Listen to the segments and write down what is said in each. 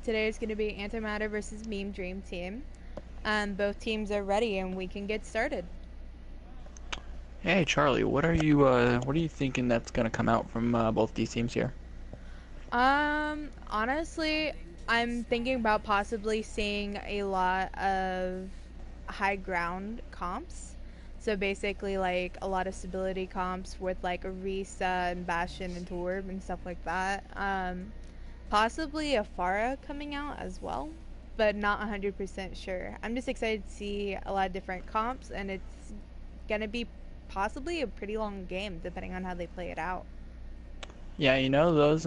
Today is going to be Antimatter versus Meme Dream Team. Both teams are ready and we can get started. Hey Charlie, what are you thinking that's gonna come out from both these teams here? Honestly, I'm thinking about possibly seeing a lot of high ground comps. So basically, like a lot of stability comps with like Orisa and Bastion and Torb and stuff like that. Possibly a Pharah coming out as well, but not 100% sure. I'm just excited to see a lot of different comps, and it's gonna be possibly a pretty long game depending on how they play it out. Yeah, you know those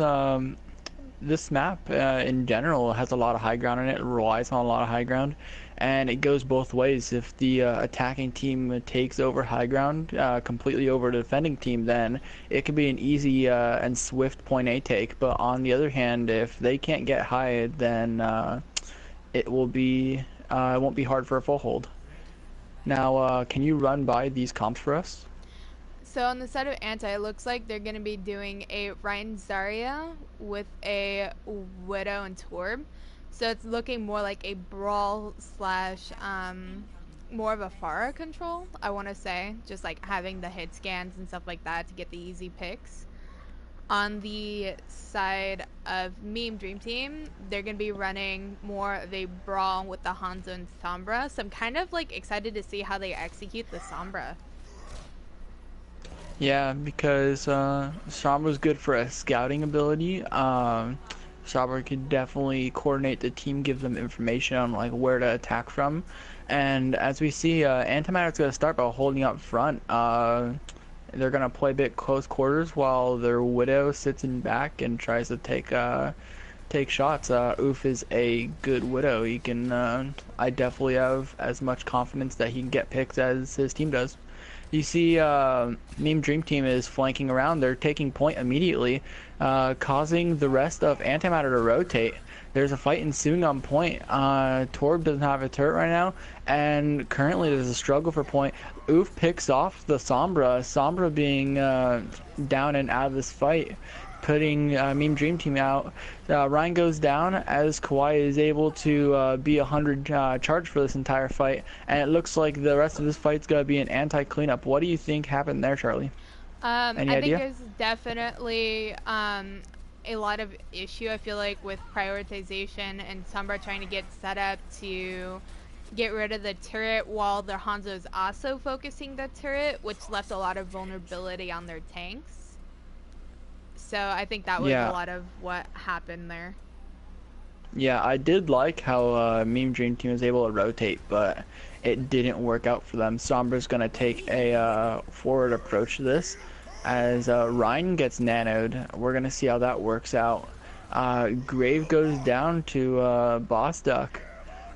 this map in general has a lot of high ground in it. It relies on a lot of high ground, and it goes both ways. If the attacking team takes over high ground completely over the defending team, then it can be an easy and swift point A take. But on the other hand, if they can't get high, then it won't be hard for a full hold. Now, can you run by these comps for us? So on the side of Anti, it looks like they're gonna be doing a Ryan Zarya with a Widow and Torb. So it's looking more like a brawl slash more of a Pharah control, I want to say, just like having the hit scans and stuff like that to get the easy picks. On the side of Meme Dream Team, they're gonna be running more of a brawl with the Hanzo and Sombra. So I'm kind of like excited to see how they execute the Sombra. Yeah, because Sombra's good for a scouting ability. Sombra could definitely coordinate the team, give them information on like where to attack from. And as we see, Antimatter's going to start by holding up front. They're going to play a bit close quarters while their Widow sits in back and tries to take shots. Oof is a good Widow. He can. I definitely have as much confidence that he can get picks as his team does. You see, Meme Dream Team is flanking around. They're taking point immediately, causing the rest of Antimatter to rotate. There's a fight ensuing on point. Torb doesn't have a turret right now, and currently there's a struggle for point. Oof picks off the Sombra. Sombra being down and out of this fight, putting Meme Dream Team out. Ryan goes down as Kawhi is able to be 100 charge for this entire fight, and it looks like the rest of this fight's gonna be an anti-cleanup. What do you think happened there, Charlie? Any I think idea? there's definitely a lot of issue, I feel like, with prioritization and Sombra trying to get set up to get rid of the turret while their Hanzo is also focusing the turret, which left a lot of vulnerability on their tanks. So I think that was a Yeah, lot of what happened there. yeah, I did like how Meme Dream Team was able to rotate, but it didn't work out for them. Sombra's gonna take a forward approach to this, as Ryan gets nanoed. We're gonna see how that works out. Grave goes down to Boss Duck.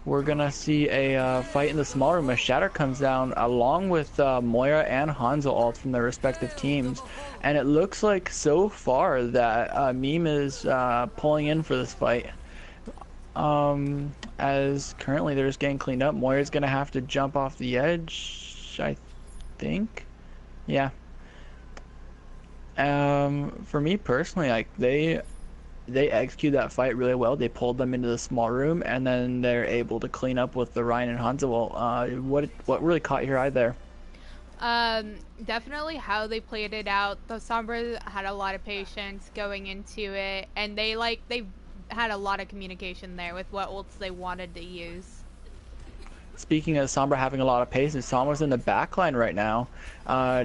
We're gonna see a fight in the small room. A Shatter comes down along with Moira and Hanzo ult from their respective teams, and it looks like so far that Meme is pulling in for this fight. As currently they're just getting cleaned up. Moira's gonna have to jump off the edge, I think. Yeah. For me personally, like they execute that fight really well. They pulled them into the small room, and then they're able to clean up with the Ryan and Hanzo. What really caught your eye there? Definitely how they played it out. The Sombra had a lot of patience going into it, and they had a lot of communication there with what ults they wanted to use. Speaking of Sombra having a lot of pace, Sombra's in the back line right now,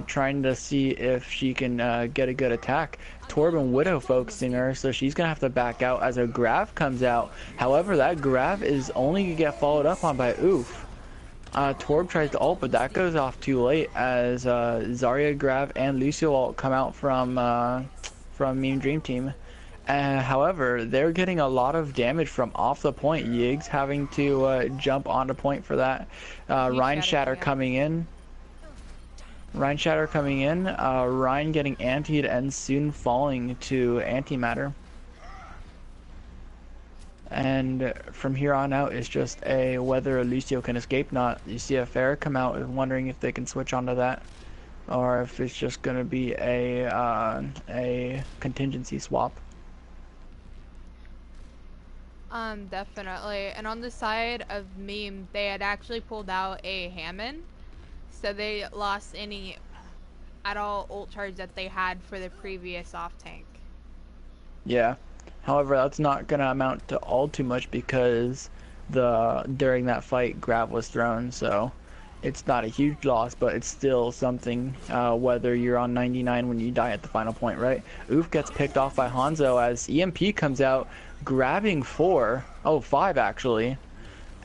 trying to see if she can get a good attack. Torb and Widow focusing her, so she's going to have to back out as a Grav comes out. However, that Grav is only going to get followed up on by Oof. Torb tries to ult, but that goes off too late as Zarya, Grav, and Lucio ult come out from Meme Dream Team. However, they're getting a lot of damage from off the point. Yiggs having to jump onto point for that. Huge Ryan shatter Shatter coming out. coming in. Ryan Shatter coming in. Ryan getting antied and soon falling to Antimatter. And from here on out, it's just a whether Lucio can escape not. You see a Pharah come out, wondering if they can switch onto that, or if it's just going to be a contingency swap. Definitely. And on the side of Meme, they had actually pulled out a Hammond, so they lost any at all ult charge that they had for the previous off tank. Yeah. However, that's not gonna amount to all too much because during that fight, Grav was thrown, so it's not a huge loss, but it's still something. Whether you're on 99 when you die at the final point, right? Oof gets picked off by Hanzo as EMP comes out, grabbing 5 actually.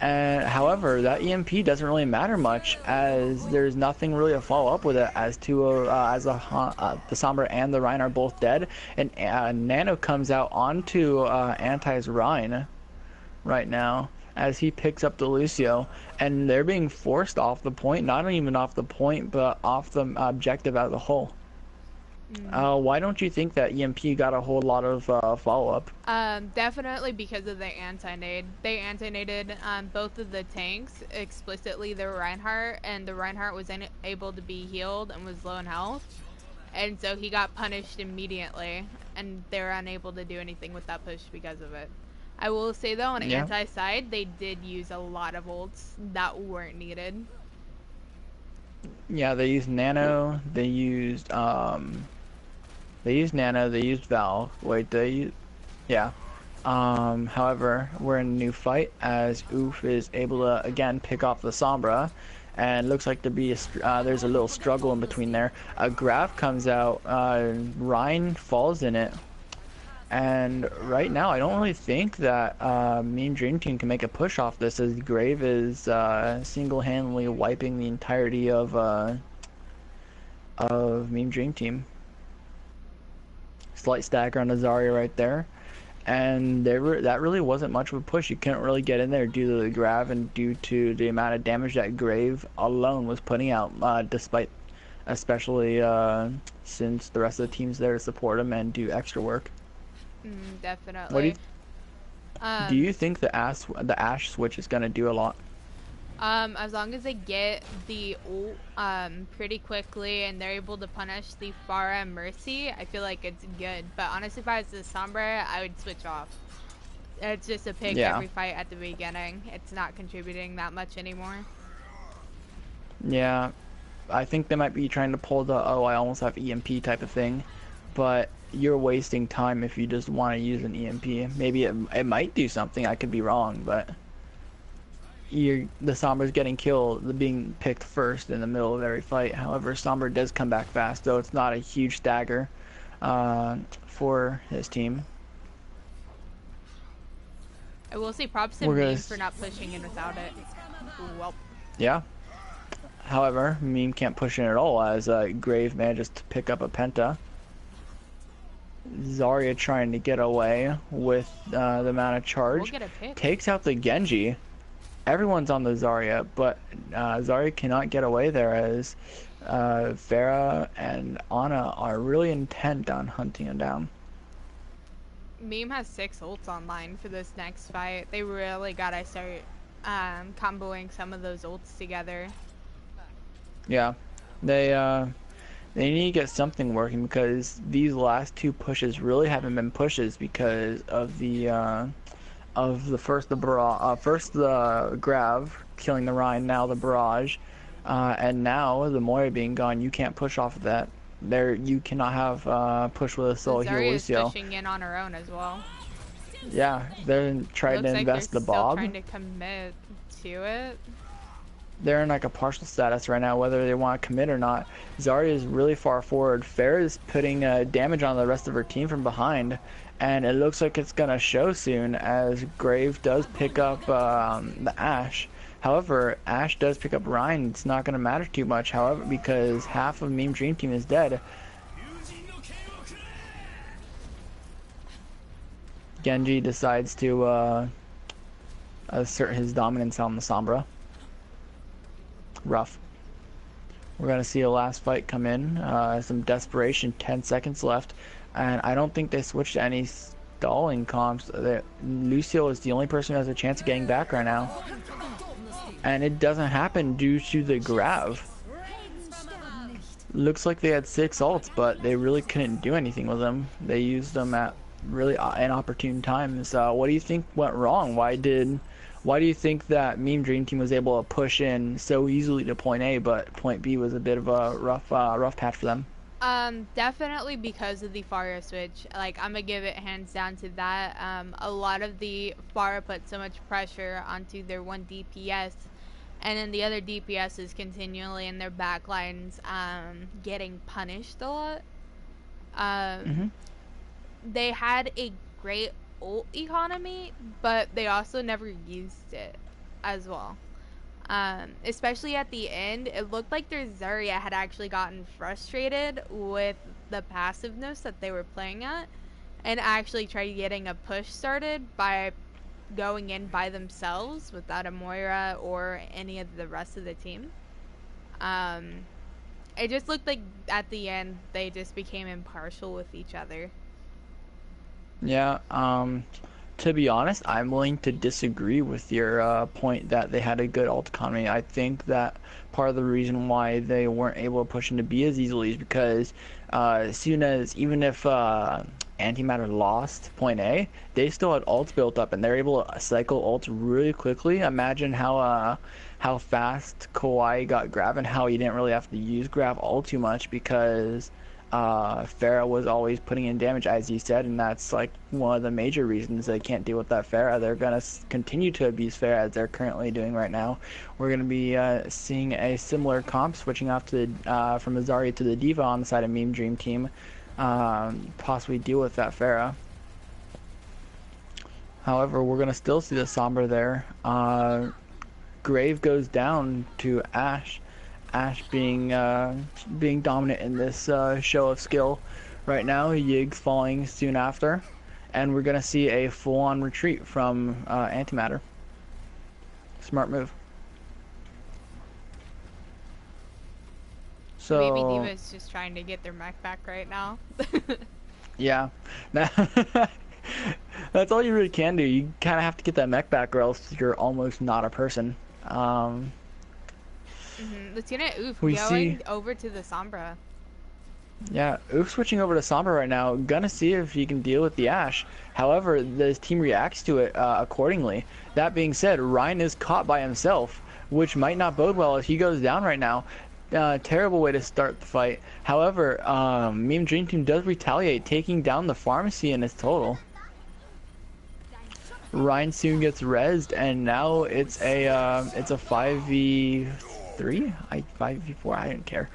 And however, that EMP doesn't really matter much as there's nothing really to follow up with it as the Sombra and the Rein are both dead, and Nano comes out onto Anti's Rein right now as he picks up the Lucio, and they're being forced off the point, not even off the point, but off the objective as a whole. Why don't you think that EMP got a whole lot of follow-up? Definitely because of the anti-nade. They anti-naded both of the tanks, explicitly the Reinhardt, and the Reinhardt was able to be healed and was low in health. And so he got punished immediately, and they were unable to do anything with that push because of it. I will say though, on anti side, they did use a lot of ults that weren't needed. Yeah, they used Nano, they used Nano, they used Val. Wait, yeah. However, we're in a new fight as Oof is able to again pick off the Sombra, and looks like there's a little struggle in between there. A Grav comes out, Rein falls in it, and right now I don't really think that Meme Dream Team can make a push off this, as Grave is single-handedly wiping the entirety of Meme Dream Team. Slight stagger on Zarya right there, and that really wasn't much of a push. You couldn't really get in there due to the Grav and due to the amount of damage that Grave alone was putting out, despite especially since the rest of the team's there to support him and do extra work. Definitely. Do you think the Ashe switch is going to do a lot? As long as they get the ult pretty quickly and they're able to punish the Pharah and Mercy, I feel like it's good. But honestly, if I was the Sombra, I would switch off. It's just a pick every fight at the beginning. It's not contributing that much anymore. Yeah, I think they might be trying to pull the I almost have EMP type of thing, but you're wasting time if you just want to use an EMP. Maybe it might do something, I could be wrong, but the Sombra's getting killed, being picked first in the middle of every fight. However, Sombra does come back fast, so it's not a huge stagger for his team. I will say props to Meme for not pushing in without it. Well. Yeah. However, Meme can't push in at all as Grave manages to pick up a Penta. Zarya trying to get away with the amount of charge. Takes out the Genji. Everyone's on the Zarya, but Zarya cannot get away there as Pharah and Ana are really intent on hunting him down. Meme has 6 ults online for this next fight. They really gotta start comboing some of those ults together. Yeah, they need to get something working because these last 2 pushes really haven't been pushes because of the first the Grav killing the Rein, now the Barrage, and now the Moira being gone. You can't push off of that. You cannot have push with a solo heal Lucio. Zarya's pushing in on her own as well. Yeah, they're trying to invest the Bob. Trying to commit to it. They're in like a partial status right now, whether they want to commit or not. Zarya is really far forward. Pharah is putting damage on the rest of her team from behind, and it looks like it's gonna show soon as Grave does pick up the Ashe. However, Ashe does pick up Rein. It's not gonna matter too much, however, because half of Meme Dream Team is dead. Genji decides to assert his dominance on the Sombra. Rough. We're gonna see a last fight come in. Some desperation. 10 seconds left, and I don't think they switched to any stalling comps. Lucio is the only person who has a chance of getting back right now, and it doesn't happen due to the Grav. Looks like they had 6 ults, but they really couldn't do anything with them. They used them at really inopportune times. What do you think went wrong? Why do you think that Meme Dream Team was able to push in so easily to point A, but point B was a bit of a rough patch for them? Definitely because of the Pharah switch. Like, I'm gonna give it hands down to that. A lot of the Pharah put so much pressure onto their one DPS, and then the other DPS is continually in their backlines, getting punished a lot. Hmm. Um, they had a great ult economy, but they also never used it as well. Especially at the end, it looked like their Zarya had actually gotten frustrated with the passiveness that they were playing at and actually tried getting a push started by going in by themselves without a Moira or any of the rest of the team. Um, it just looked like at the end they just became impartial with each other. Yeah. To be honest, I'm willing to disagree with your point that they had a good ult economy. I think that part of the reason why they weren't able to push into B as easily is because as soon as, even if Antimatter lost point A, they still had ults built up and they're able to cycle ults really quickly. Imagine how fast Kawhi got grab and how he didn't really have to use grab all too much because Pharah was always putting in damage, as you said, and that's like one of the major reasons they can't deal with that Pharah. They're gonna continue to abuse Pharah as they're currently doing right now. We're gonna be seeing a similar comp switching off to from Azari to the Diva on the side of Meme Dream Team, possibly deal with that Pharah. However, we're gonna still see the Sombra there. Grave goes down to Ashe. Ashe being dominant in this show of skill right now. Yig's falling soon after, and we're gonna see a full-on retreat from Antimatter. Smart move. Maybe So Diva's just trying to get their mech back right now. yeah, that's all you really can do. You kind of have to get that mech back, or else you're almost not a person. Let's get it. Oof, We going see. over to the Sombra. Yeah, Oof switching over to Sombra right now. Gonna see if he can deal with the Ashe. However, the team reacts to it accordingly. That being said, Ryan is caught by himself, which might not bode well if he goes down right now. Terrible way to start the fight. However, Meme Dream Team does retaliate, taking down the pharmacy in his total. Ryan soon gets rezzed, and now it's a 5v3? 5v4? I don't care.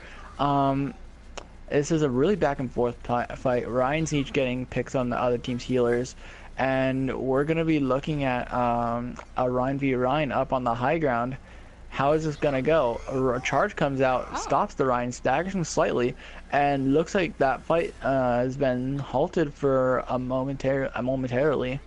This is a really back and forth fight. Ryan's each getting picks on the other team's healers, and we're gonna be looking at a Ryan v Ryan up on the high ground. How is this gonna go? A charge comes out, stops the Ryan, staggers him slightly, and looks like that fight has been halted for momentarily.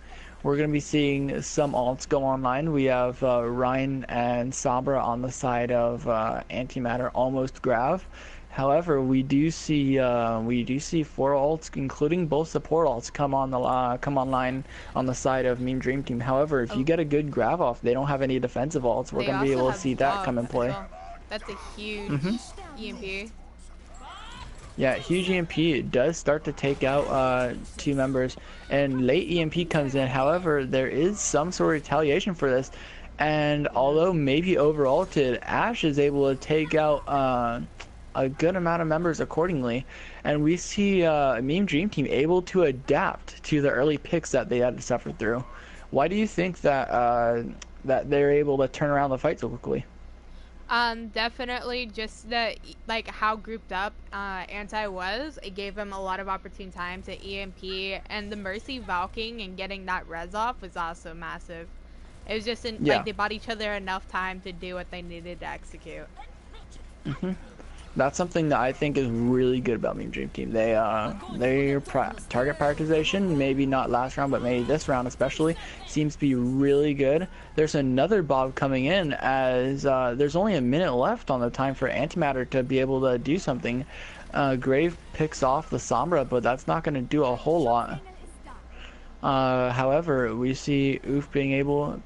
We're going to be seeing some alts go online. We have Ryan and Sombra on the side of Antimatter, almost Grav. However, we do see four alts, including both support alts, come online on the side of Meme Dream Team. However, if you get a good Grav off, they don't have any defensive alts. We're going to be able to see that come in play. Well. That's a huge EMP. Yeah, huge EMP. It does start to take out two members, and late EMP comes in. However, there is some sort of retaliation for this, and although maybe overalted, Ashe is able to take out a good amount of members accordingly, and we see Meme Dream Team able to adapt to the early picks that they had to suffer through. Why do you think that that they're able to turn around the fight so quickly? Definitely just that, like, how grouped up Anti was. It gave him a lot of opportune time to EMP, and the Mercy Valking and getting that res off was also massive. It was just like they bought each other enough time to do what they needed to execute. That's something that I think is really good about Meme Dream Team. Their target prioritization, maybe not last round, but maybe this round especially, seems to be really good. There's another Bob coming in as there's only a minute left on the time for Antimatter to be able to do something. Grave picks off the Sombra, but that's not going to do a whole lot. However, we see Oof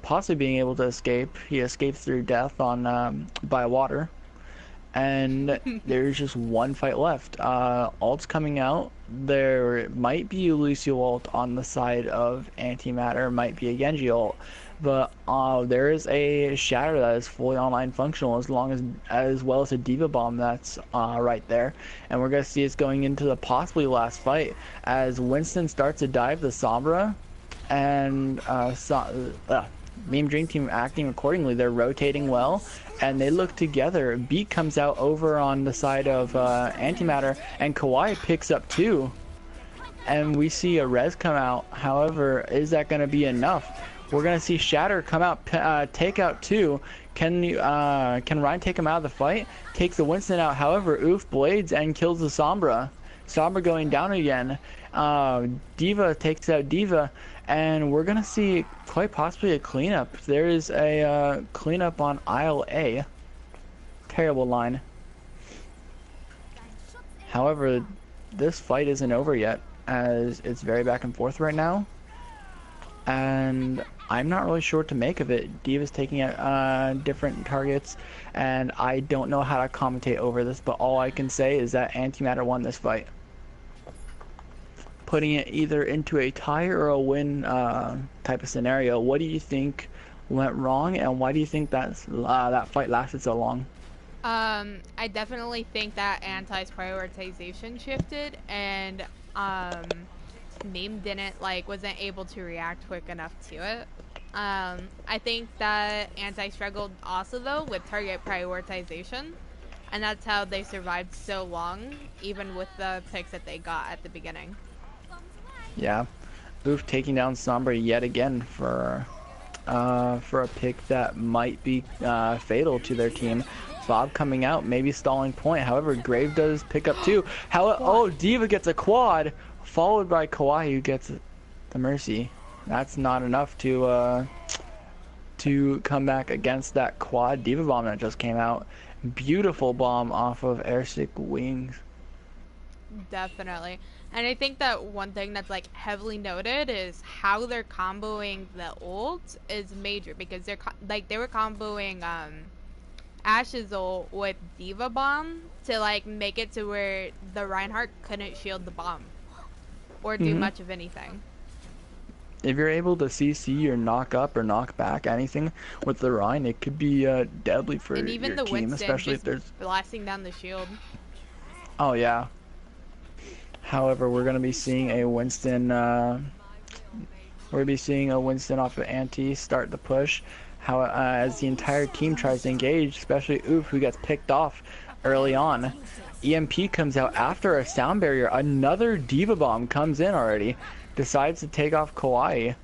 possibly being able to escape. He escapes through death on by water. and there's just one fight left. Alt's coming out. There might be a Lucio ult on the side of Antimatter, might be a Genji ult, but there is a Shatter that is fully online functional as well as a Diva Bomb that's right there, and we're gonna see it's going into the possibly last fight as Winston starts to dive the Sombra, and Meme Dream Team acting accordingly. They're rotating well, and they look together. Beat comes out over on the side of Antimatter, and Kawaii picks up 2. And we see a res come out. However, is that going to be enough? We're going to see Shatter come out, take out 2. Can Ryan take him out of the fight? Takes the Winston out. However, Oof blades and kills the Sombra. Sombra going down again. Diva takes out Diva, and we're gonna see quite possibly a cleanup. There is a cleanup on aisle A. Terrible line. However, this fight isn't over yet, as it's very back and forth right now, and I'm not really sure what to make of it. Diva's taking out different targets, and I don't know how to commentate over this, but all I can say is that Antimatter won this fight, putting it either into a tie or a win type of scenario. What do you think went wrong, and why do you think that fight lasted so long? I definitely think that Anti's prioritization shifted, and Meme wasn't able to react quick enough to it. I think that Anti struggled also though with target prioritization, and that's how they survived so long, even with the picks that they got at the beginning. Yeah, Oof taking down Sombra yet again for a pick that might be fatal to their team. Bob coming out, maybe stalling point. However, Grave does pick up 2. Oh, Diva gets a quad, followed by Kawaii, who gets the Mercy. That's not enough to come back against that quad Diva Bomb that just came out. Beautiful bomb off of Airstick Wings. Definitely. And I think that one thing that's like heavily noted is how they're comboing the ult is major, because they were comboing Ash's ult with Diva Bomb to like make it to where the Reinhardt couldn't shield the bomb or do much of anything. If you're able to CC or knock up or knock back anything with the Rhine, it could be deadly for and even your the team, Winston especially if there's blasting down the shield. Oh yeah. However, we're gonna be seeing a Winston. We're gonna be seeing a Winston off of Anti start the push. As the entire team tries to engage, especially Oof, who gets picked off early on. EMP comes out after a sound barrier. Another Diva Bomb comes in already. Decides to take off Kawaii.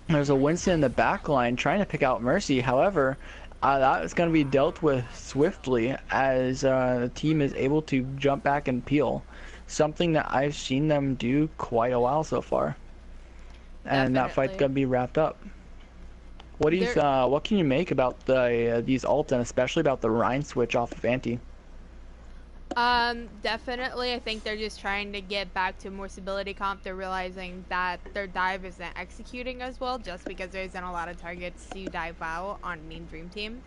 There's a Winston in the back line trying to pick out Mercy. However, that is going to be dealt with swiftly as the team is able to jump back and peel. Something that I've seen them do quite a while so far. And that fight's going to be wrapped up. What can you make about these ults, and especially about the Rhine switch off of Anti? Definitely. I think they're just trying to get back to more stability comp. They're realizing that their dive isn't executing as well just because there isn't a lot of targets to dive out on Meme Dream Team.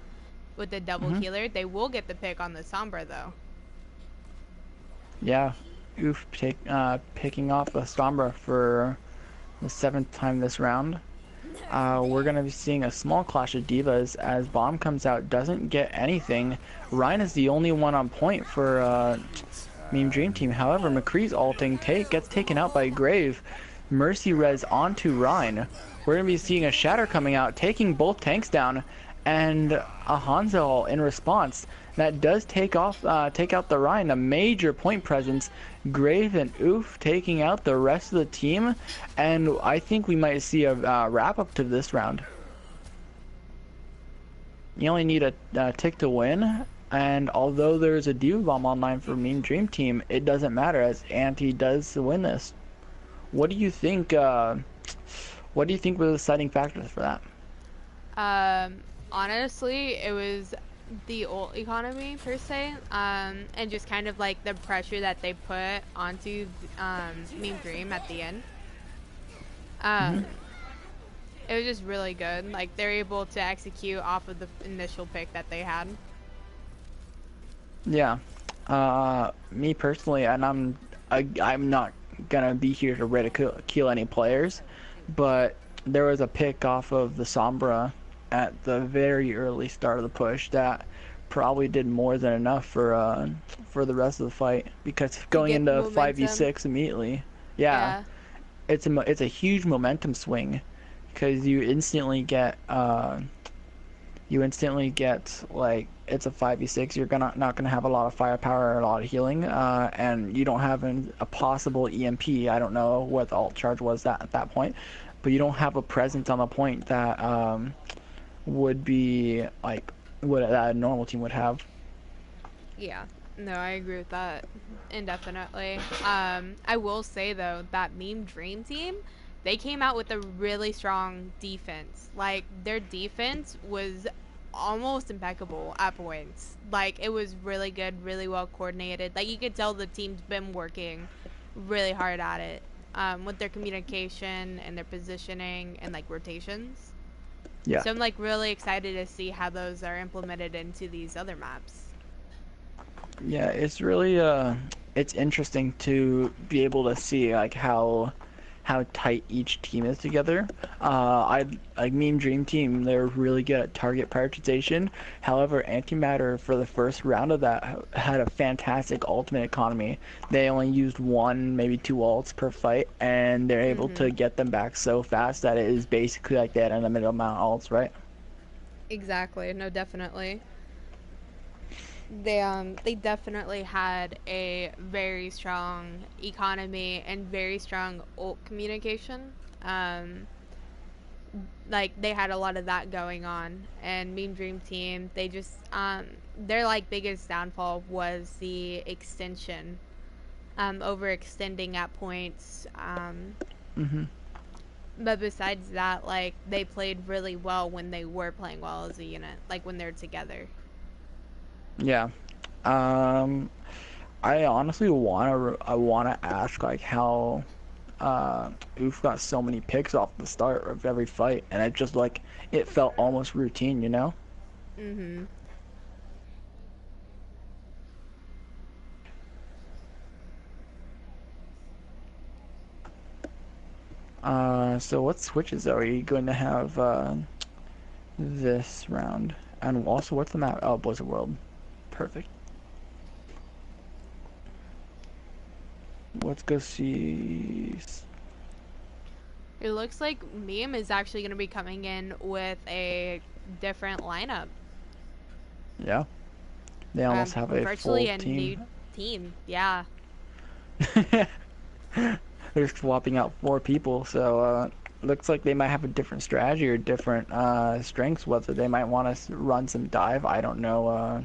With the double healer, they will get the pick on the Sombra though. Yeah, Oof picking off a Sombra for the 7th time this round. We're going to be seeing a small clash of divas as Bomb comes out, doesn't get anything. Ryan is the only one on point for Meme Dream Team. However, McCree's ulting gets taken out by Grave. Mercy res onto Ryan. We're going to be seeing a Shatter coming out, taking both tanks down, and a Hanzo ult in response. That does take out the Ryan, a major point presence. Grave and Oof taking out the rest of the team, and I think we might see a wrap up to this round. You only need a tick to win, and although there's a Diva Bomb online for Meme Dream Team, it doesn't matter as Anti does win this. What do you think? What do you think were the deciding factors for that? Honestly, it was the ult economy per se, and just kind of like the pressure that they put onto Meme Dream at the end. It was just really good. Like they're able to execute off of the initial pick that they had. Yeah. Me personally, and I'm not gonna be here to ridicule any players, but there was a pick off of the Sombra at the very early start of the push that probably did more than enough for the rest of the fight because To going get into momentum. 5v6 immediately, yeah, Yeah. it's a huge momentum swing because you instantly get like it's a 5v6. You're gonna not gonna have a lot of firepower or a lot of healing, and you don't have a possible EMP. I don't know what the alt charge was that at that point, but you don't have a presence on the point that would be like what that a normal team would have. Yeah. No, I agree with that indefinitely. I will say though that Meme Dream Team, they came out with a really strong defense. Like their defense was almost impeccable at points. Like it was really good, really well coordinated. Like you could tell the team's been working really hard at it with their communication and their positioning and like rotations. Yeah. So I'm like really excited to see how those are implemented into these other maps. Yeah, it's really it's interesting to be able to see like how tight each team is together. I like Meme Dream Team, they're really good at target prioritization. However, Antimatter for the first round of that had a fantastic ultimate economy. They only used one, maybe two ults per fight, and they're able to Mhm. get them back so fast that it is basically like they had an unlimited amount of ults, right? Exactly. No, definitely. They definitely had a very strong economy and very strong ult communication. Um, like they had a lot of that going on. And Meme Dream Team, they just their like biggest downfall was the extension, overextending at points. Hmm. But besides that, like they played really well when they were playing well as a unit, like when they're together. Yeah. Um, I honestly I wanna ask like how we've got so many picks off the start of every fight, and it just like it felt almost routine, you know. Mhm. So what switches are you going to have this round? And also, what's the map? Oh, Blizzard World. Perfect. Let's go see. It looks like Meme is actually going to be coming in with a different lineup. Yeah, they almost have a Virtually full a team. new team. Yeah. They're swapping out four people, so looks like they might have a different strategy or different strengths. Whether they might want to run some dive, I don't know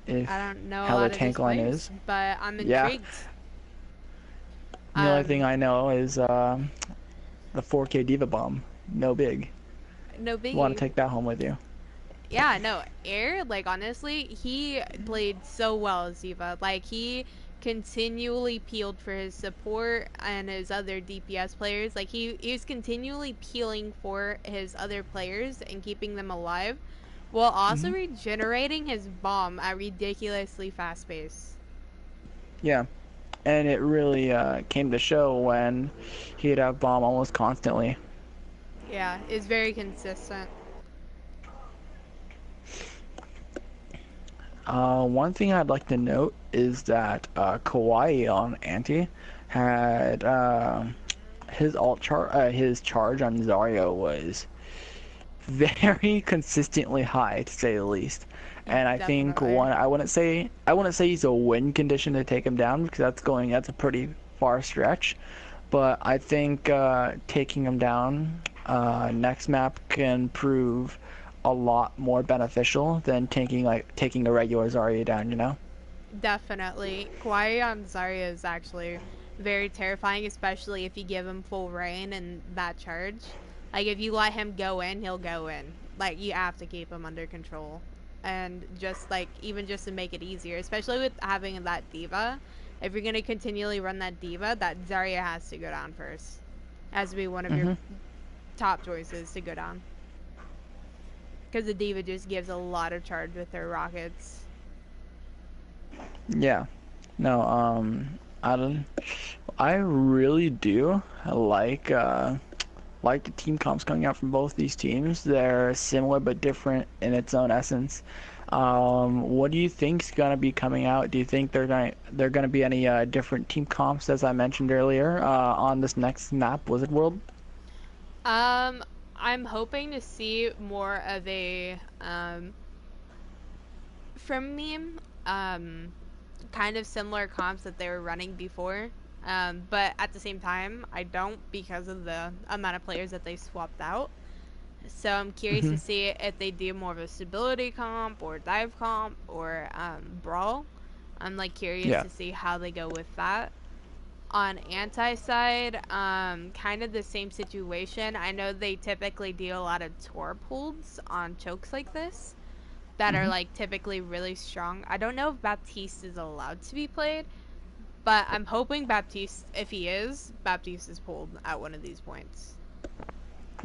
if I don't know a how their lot of these tank line players, is. but I'm Yeah, intrigued. the only thing Um, I know is the 4K Diva Bomb. No big. no You want to biggie. take that home with you. Yeah, no, Air, like honestly, he played so well as Ziva. Like he continually peeled for his support and his other DPS players. Like he was continually peeling for his other players and keeping them alive while also Hmm. regenerating his bomb at ridiculously fast pace. Yeah, and it really came to show when he'd have bomb almost constantly. Yeah, it's very consistent. One thing I'd like to note is that Kawaii on Anti had his charge on Zarya was very consistently high to say the least. And I think Definitely. I wouldn't say he's a win condition to take him down because that's a pretty far stretch. But I think taking him down next map can prove a lot more beneficial than taking a regular Zarya down, you know? Definitely. Kawaii on Zarya is actually very terrifying, especially if you give him full reign and that charge. Like, if you let him go in, he'll go in. Like, you have to keep him under control. And just, like, even just to make it easier, especially with having that diva, if you're going to continually run that diva, that Zarya has to go down first. Has to be one of your Hmm. top choices to go down. Because the diva just gives a lot of charge with her rockets. Yeah. No, I don't, I really do like the team comps coming out from both these teams. They're similar but different in its own essence. What do you think's gonna be coming out? Do you think they're gonna be any different team comps as I mentioned earlier on this next map, Wizard World? Um, I'm hoping to see more of a from meme, kind of similar comps that they were running before. But at the same time, I don't because of the amount of players that they swapped out. So I'm curious Hmm. to see if they do more of a stability comp or dive comp or brawl. I'm like curious Yeah. to see how they go with that. On anti side, kind of the same situation. I know they typically do a lot of torp holds on chokes like this that are Hmm. like typically really strong. I don't know if Baptiste is allowed to be played, but I'm hoping Baptiste, if he is, Baptiste is pulled at one of these points.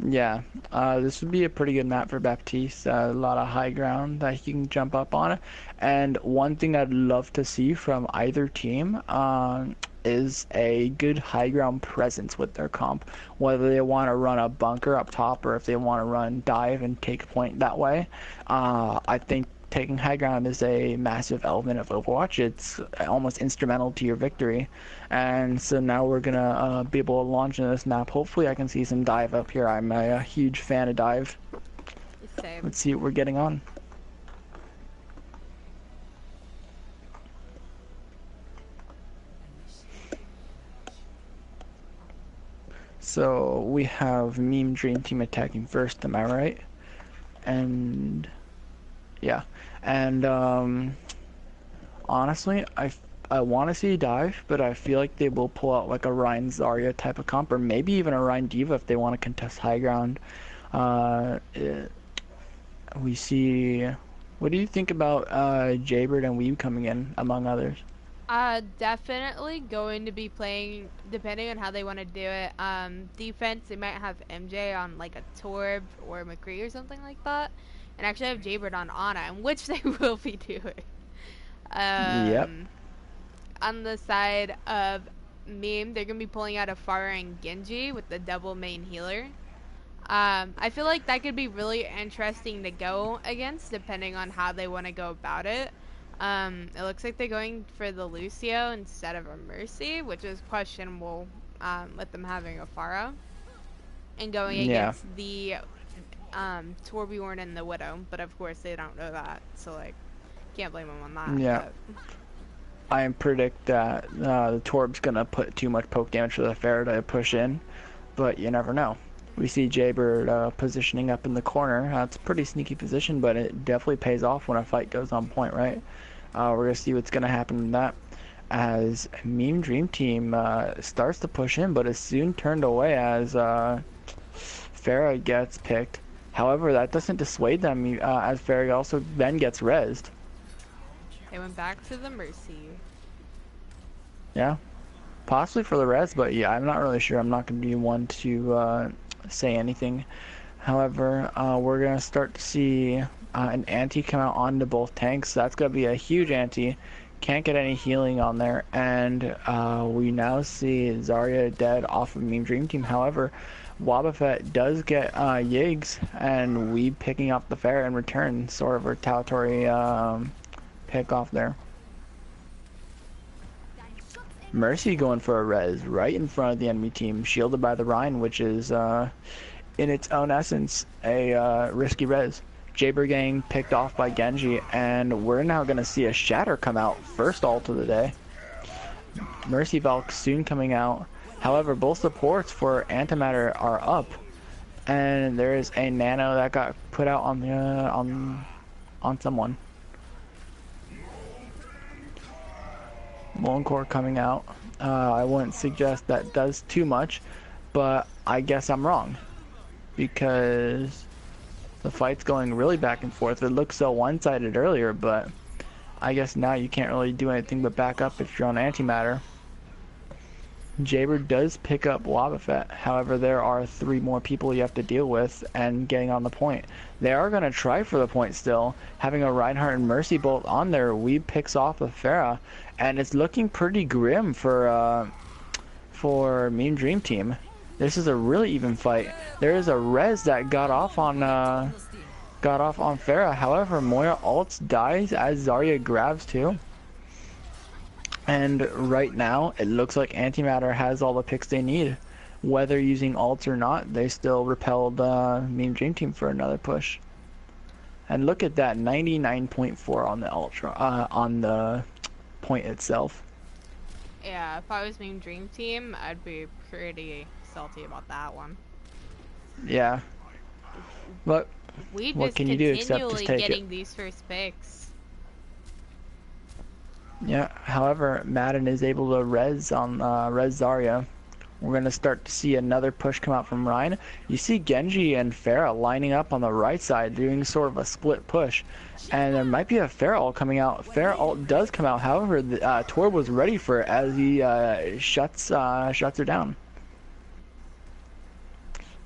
Yeah, this would be a pretty good map for Baptiste. A lot of high ground that he can jump up on. And one thing I'd love to see from either team is a good high ground presence with their comp. Whether they want to run a bunker up top or if they want to run dive and take point that way. I think taking high ground is a massive element of Overwatch. It's almost instrumental to your victory. And so now we're gonna be able to launch into this map. Hopefully I can see some dive up here. I'm a huge fan of dive. Same. Let's see what we're getting on. So we have Meme Dream Team attacking first, am I right? And yeah. And honestly, I want to see dive, but I feel like they will pull out like a Ryan Zarya type of comp, or maybe even a Ryan Diva if they want to contest high ground. Uh, eh, we see. What do you think about Jaybird and Weeb coming in, among others? Definitely going to be playing depending on how they want to do it. Defense, they might have MJ on like a Torb or McCree or something like that, and actually have Jaybird on Ana, which they will be doing. Yep. Um, on the side of Meme, they're gonna be pulling out a Pharah and Genji with the double main healer. I feel like that could be really interesting to go against, depending on how they want to go about it. It looks like they're going for the Lucio instead of a Mercy, which is questionable with them having a Pharah. And going Yeah. against the Torbjorn and the Widow, but of course they don't know that, so like, can't blame them on that. Yeah. But I predict that the Torb's gonna put too much poke damage for the Pharah to push in, but you never know. We see Jaybird positioning up in the corner. It's a pretty sneaky position, but it definitely pays off when a fight goes on point, right? We're gonna see what's gonna happen in that as Meme Dream Team starts to push in, but is soon turned away as Pharah gets picked. However, that doesn't dissuade them as Pharah also then gets rezzed. they went back to the Mercy. Yeah, possibly for the res, but yeah, I'm not really sure. I'm not going to be one to say anything. However, we're going to start to see an anti come out onto both tanks. That's going to be a huge anti. Can't get any healing on there. And we now see Zarya dead off of Meme Dream Team. However, Wobbuffet does get Yigs, and we picking up the fair in return. Sort of retaliatory pick off there. Mercy going for a res right in front of the enemy team, shielded by the Rhine, which is, in its own essence, a risky res. Jaber getting picked off by Genji, and we're now going to see a Shatter come out, first ult of the day. Mercy Valk soon coming out. However, both supports for Antimatter are up, and there is a Nano that got put out on the on someone. Molten coming out. I wouldn't suggest that does too much, but I guess I'm wrong because the fight's going really back and forth. It looked so one-sided earlier, but I guess now you can't really do anything but back up if you're on Antimatter. Jaber does pick up Wobbuffet. However, there are 3 more people you have to deal with and getting on the point. They are going to try for the point still. Having a Reinhardt and Mercy bolt on there, Weeb picks off the Pharah. And it's looking pretty grim for Mean Dream Team. This is a really even fight. There is a res that got off on Pharah. However, Moira ults dies as Zarya grabs too. And right now, it looks like Antimatter has all the picks they need. Whether using ults or not, they still repelled Mean Dream Team for another push. And look at that, 99.4 on the on the point itself. Yeah, if I was Mean Dream Team, I'd be pretty salty about that one. Yeah. But we what just can you do except just continually take getting it? these first picks. Yeah, however, Madden is able to res Zarya. We're going to start to see another push come out from Ryan. You see Genji and Pharah lining up on the right side, doing sort of a split push. And there might be a Pharah ult coming out. Pharah ult does come out, however, Torb was ready for it as he shuts her down.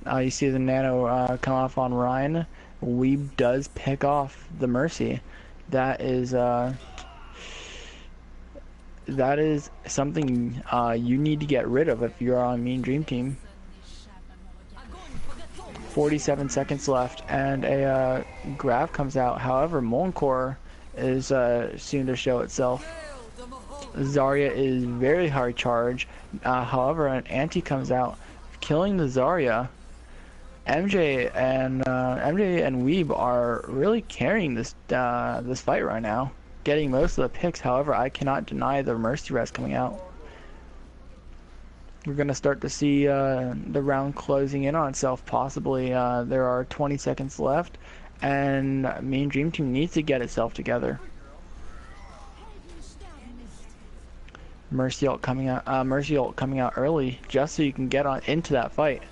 You see the nano come off on Ryan. Weeb does pick off the Mercy. That is something you need to get rid of if you're on Mean Dream Team. 47 seconds left, and a grab comes out. However, Molncore is soon to show itself. Zarya is very hard charge. However, an anti comes out, killing the Zarya. MJ and Weeb are really carrying this fight right now, getting most of the picks. However, I cannot deny the Mercy res coming out. We're going to start to see the round closing in on itself, possibly. There are 20 seconds left, and Mean Dream Team needs to get itself together. Mercy ult coming out early, just so you can get on into that fight.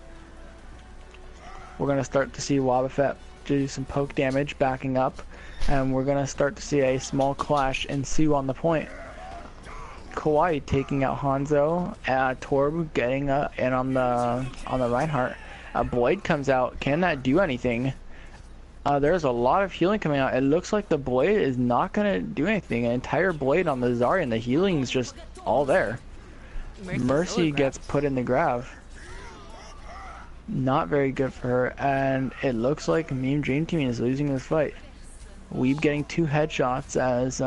We're going to start to see Wobbuffet do some poke damage, backing up, and we're going to start to see a small clash ensue on the point. Kawaii taking out Hanzo, Torb getting in on the Reinhardt. A Blade comes out. Can that do anything? There's a lot of healing coming out. It looks like the Blade is not going to do anything. An entire Blade on the Zarya, and the healing's just all there. Mercy gets put in the grab. Not very good for her, and it looks like Mean Dream Team is losing this fight. Weeb getting 2 headshots as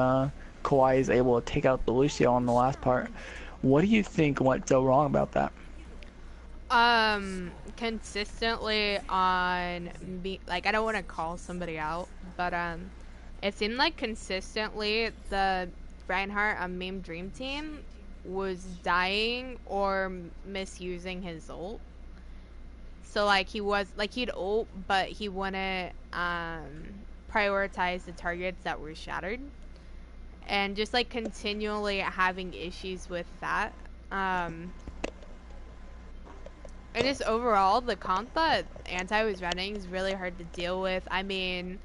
Kawaii is able to take out the Lucio on the last part. What do you think went so wrong about that? Consistently on I don't want to call somebody out, but it seemed like consistently the Reinhardt on Mean Dream Team was dying or misusing his ult. So he'd ult, but he wouldn't prioritize the targets that were shattered, and just continually having issues with that. And just overall, the comp that Anti was running is really hard to deal with. I mean,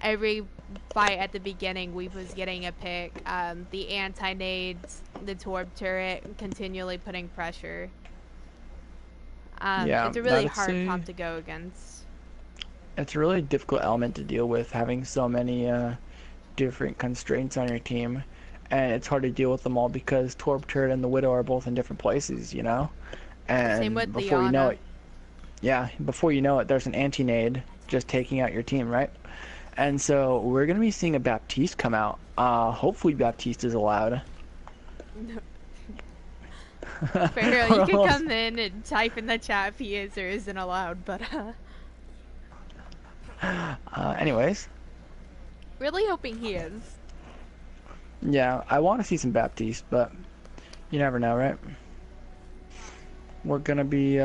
every fight at the beginning, Weeb was getting a pick. The anti-nades, the Torb turret, continually putting pressure. Yeah, it's a really hard comp to go against. It's a really difficult element to deal with, having so many different constraints on your team, and it's hard to deal with them all because Torb turret and the Widow are both in different places, you know. And same with before Liana. you know it, before you know it, there's an anti-nade just taking out your team, right? And so we're gonna be seeing a Baptiste come out. Hopefully Baptiste is allowed. No. Pharaoh, you can come in and type in the chat if he is or isn't allowed, but anyways. Really hoping he is. Yeah, I want to see some Baptiste, but you never know, right? We're gonna be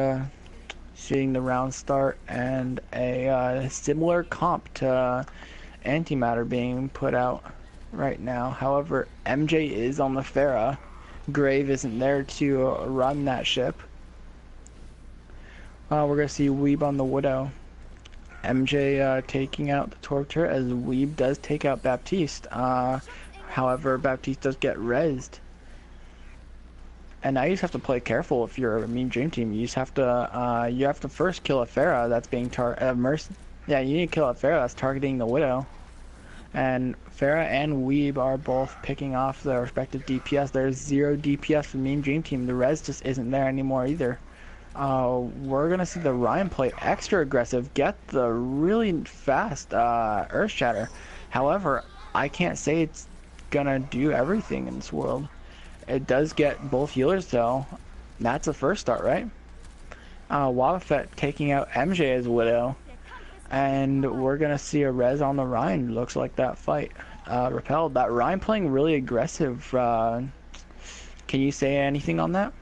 seeing the round start and a similar comp to Antimatter being put out right now. However, MJ is on the Pharah. Grave isn't there to run that ship. We're gonna see Weeb on the Widow. MJ taking out the Torb turret as Weeb does take out Baptiste. However, Baptiste does get rezzed. And now you just have to play careful if you're a Mean Dream Team. You have to first kill a Pharah that's being Yeah, you need to kill a Pharah that's targeting the Widow. And Pharah and Weeb are both picking off their respective DPS. There's 0 DPS for Mean Dream Team. The res just isn't there anymore either. We're gonna see the Ryan play extra aggressive, get the really fast Earth Shatter. However, I can't say it's gonna do everything in this world. It does get both healers though. That's a first start, right? Wabafet taking out MJ as Widow. And we're gonna see a res on the Ryan. Looks like that fight repelled. That Ryan playing really aggressive. Can you say anything on that?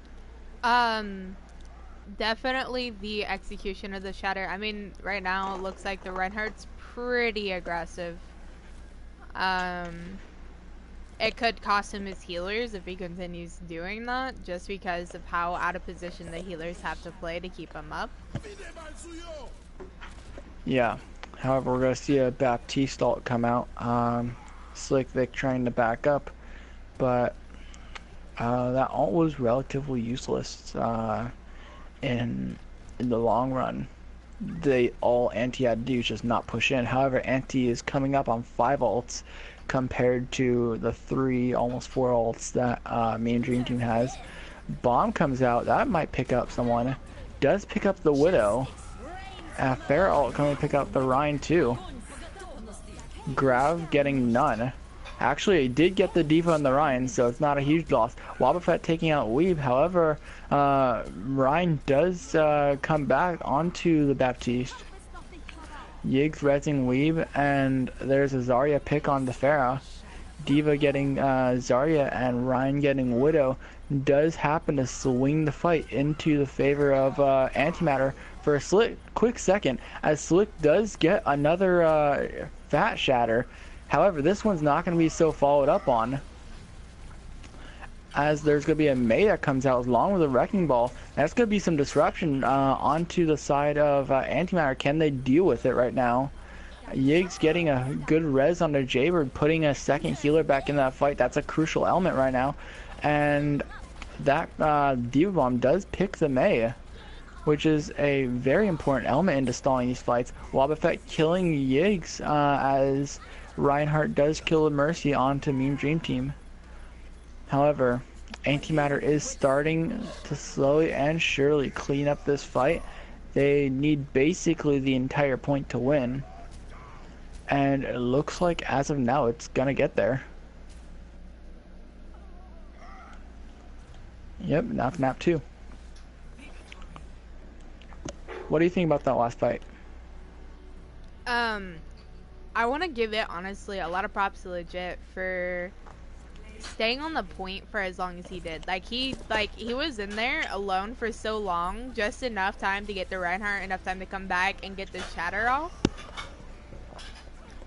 Definitely the execution of the shatter. I mean, right now it looks like the Reinhardt's pretty aggressive. It could cost him his healers if he continues doing that, just because of how out of position the healers have to play to keep him up. Yeah. However, we're going to see a Baptiste ult come out. Slick Vic trying to back up, but that ult was relatively useless in the long run. All Anti had to do is just not push in. However, Anti is coming up on 5 ults compared to the 3, almost 4 ults that Mean Dream Team has. Bomb comes out. That might pick up someone. Does pick up the Widow. Fair ult coming to pick up the Rhine too. Grav getting none. Actually, it did get the Diva and the Rhine, so it's not a huge loss. Wabafet taking out Weeb. However, Rhine does come back onto the Baptiste. Yiggs rezzing Weeb, and there's a Zarya pick on the Pharah. Diva getting Zarya and Rhine getting Widow does happen to swing the fight into the favor of Antimatter for a quick second, as Slick does get another Fat Shatter. However, this one's not going to be so followed up on, as there's going to be a Mei that comes out along with a Wrecking Ball. That's going to be some disruption onto the side of Antimatter. Can they deal with it right now? Yiggs getting a good res on their Jaybird, putting a second healer back in that fight. That's a crucial element right now. And that Diva Bomb does pick the Mei, which is a very important element into stalling these fights. Wabafet killing Yiggs as Reinhardt does kill the Mercy onto Mean Dream Team. However, Antimatter is starting to slowly and surely clean up this fight. They need basically the entire point to win. And it looks like as of now it's gonna get there. Yep, now it's map 2. What do you think about that last fight? I want to give it, honestly, a lot of props to Legit for staying on the point for as long as he did. He was in there alone for so long, just enough time to get the Reinhardt, enough time to come back and get the Shatter off.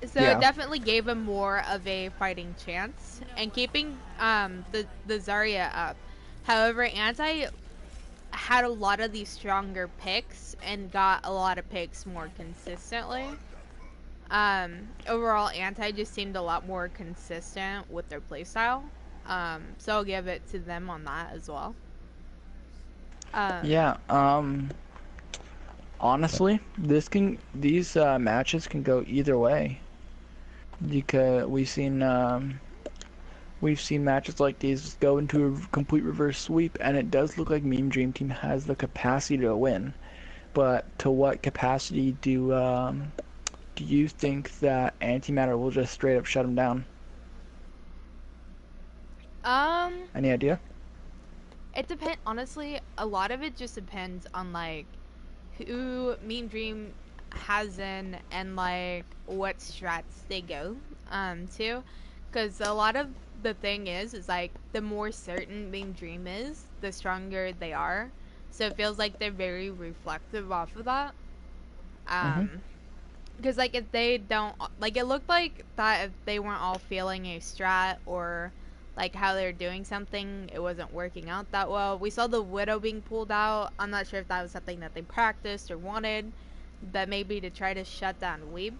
So Yeah. it definitely gave him more of a fighting chance, and keeping the Zarya up. However, Anti had a lot of these stronger picks and got a lot of picks more consistently. Overall, Anti just seemed a lot more consistent with their playstyle. So I'll give it to them on that as well. Yeah, honestly, these matches can go either way. Because we've seen matches like these go into a complete reverse sweep, and it does look like Mean Dream Team has the capacity to win. But to what capacity do you think that Antimatter will just straight up shut him down? Any idea? It depends. Honestly, a lot of it just depends on who Mean Dream has in and what strats they go to, because a lot of the thing is the more certain Mean Dream is, the stronger they are. So it feels like they're very reflective off of that. Because if they don't, it looked like that if they weren't all feeling a strat or how they're doing something, it wasn't working out that well. We saw the Widow being pulled out. I'm not sure if that was something that they practiced or wanted, but maybe to try to shut down Weeb.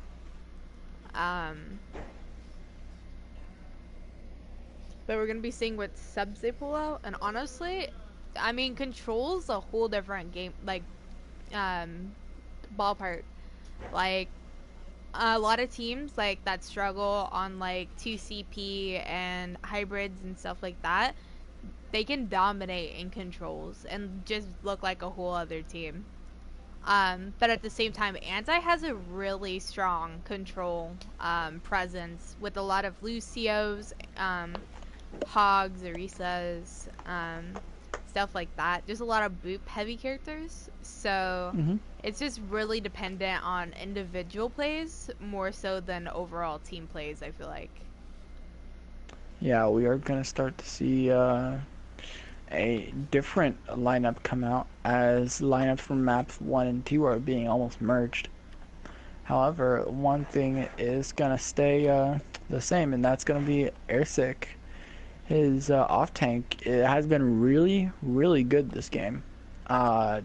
But we're gonna be seeing what subs they pull out, and honestly, I mean, Control's a whole different game, like, um, ballpark. Like, a lot of teams, like, that struggle on, like, 2CP and hybrids and stuff like that, they can dominate in Controls and just look like a whole other team. But at the same time, Anti has a really strong control presence with a lot of Lucios, Hogs, Orisas, stuff like that. Just a lot of boop heavy characters. So Hmm. it's just really dependent on individual plays more so than overall team plays, I feel like. Yeah, we are gonna start to see a different lineup come out as lineups from maps 1 and 2 are being almost merged. However, one thing is gonna stay the same, and that's gonna be Airsick. His off tank, it has been really, really good this game.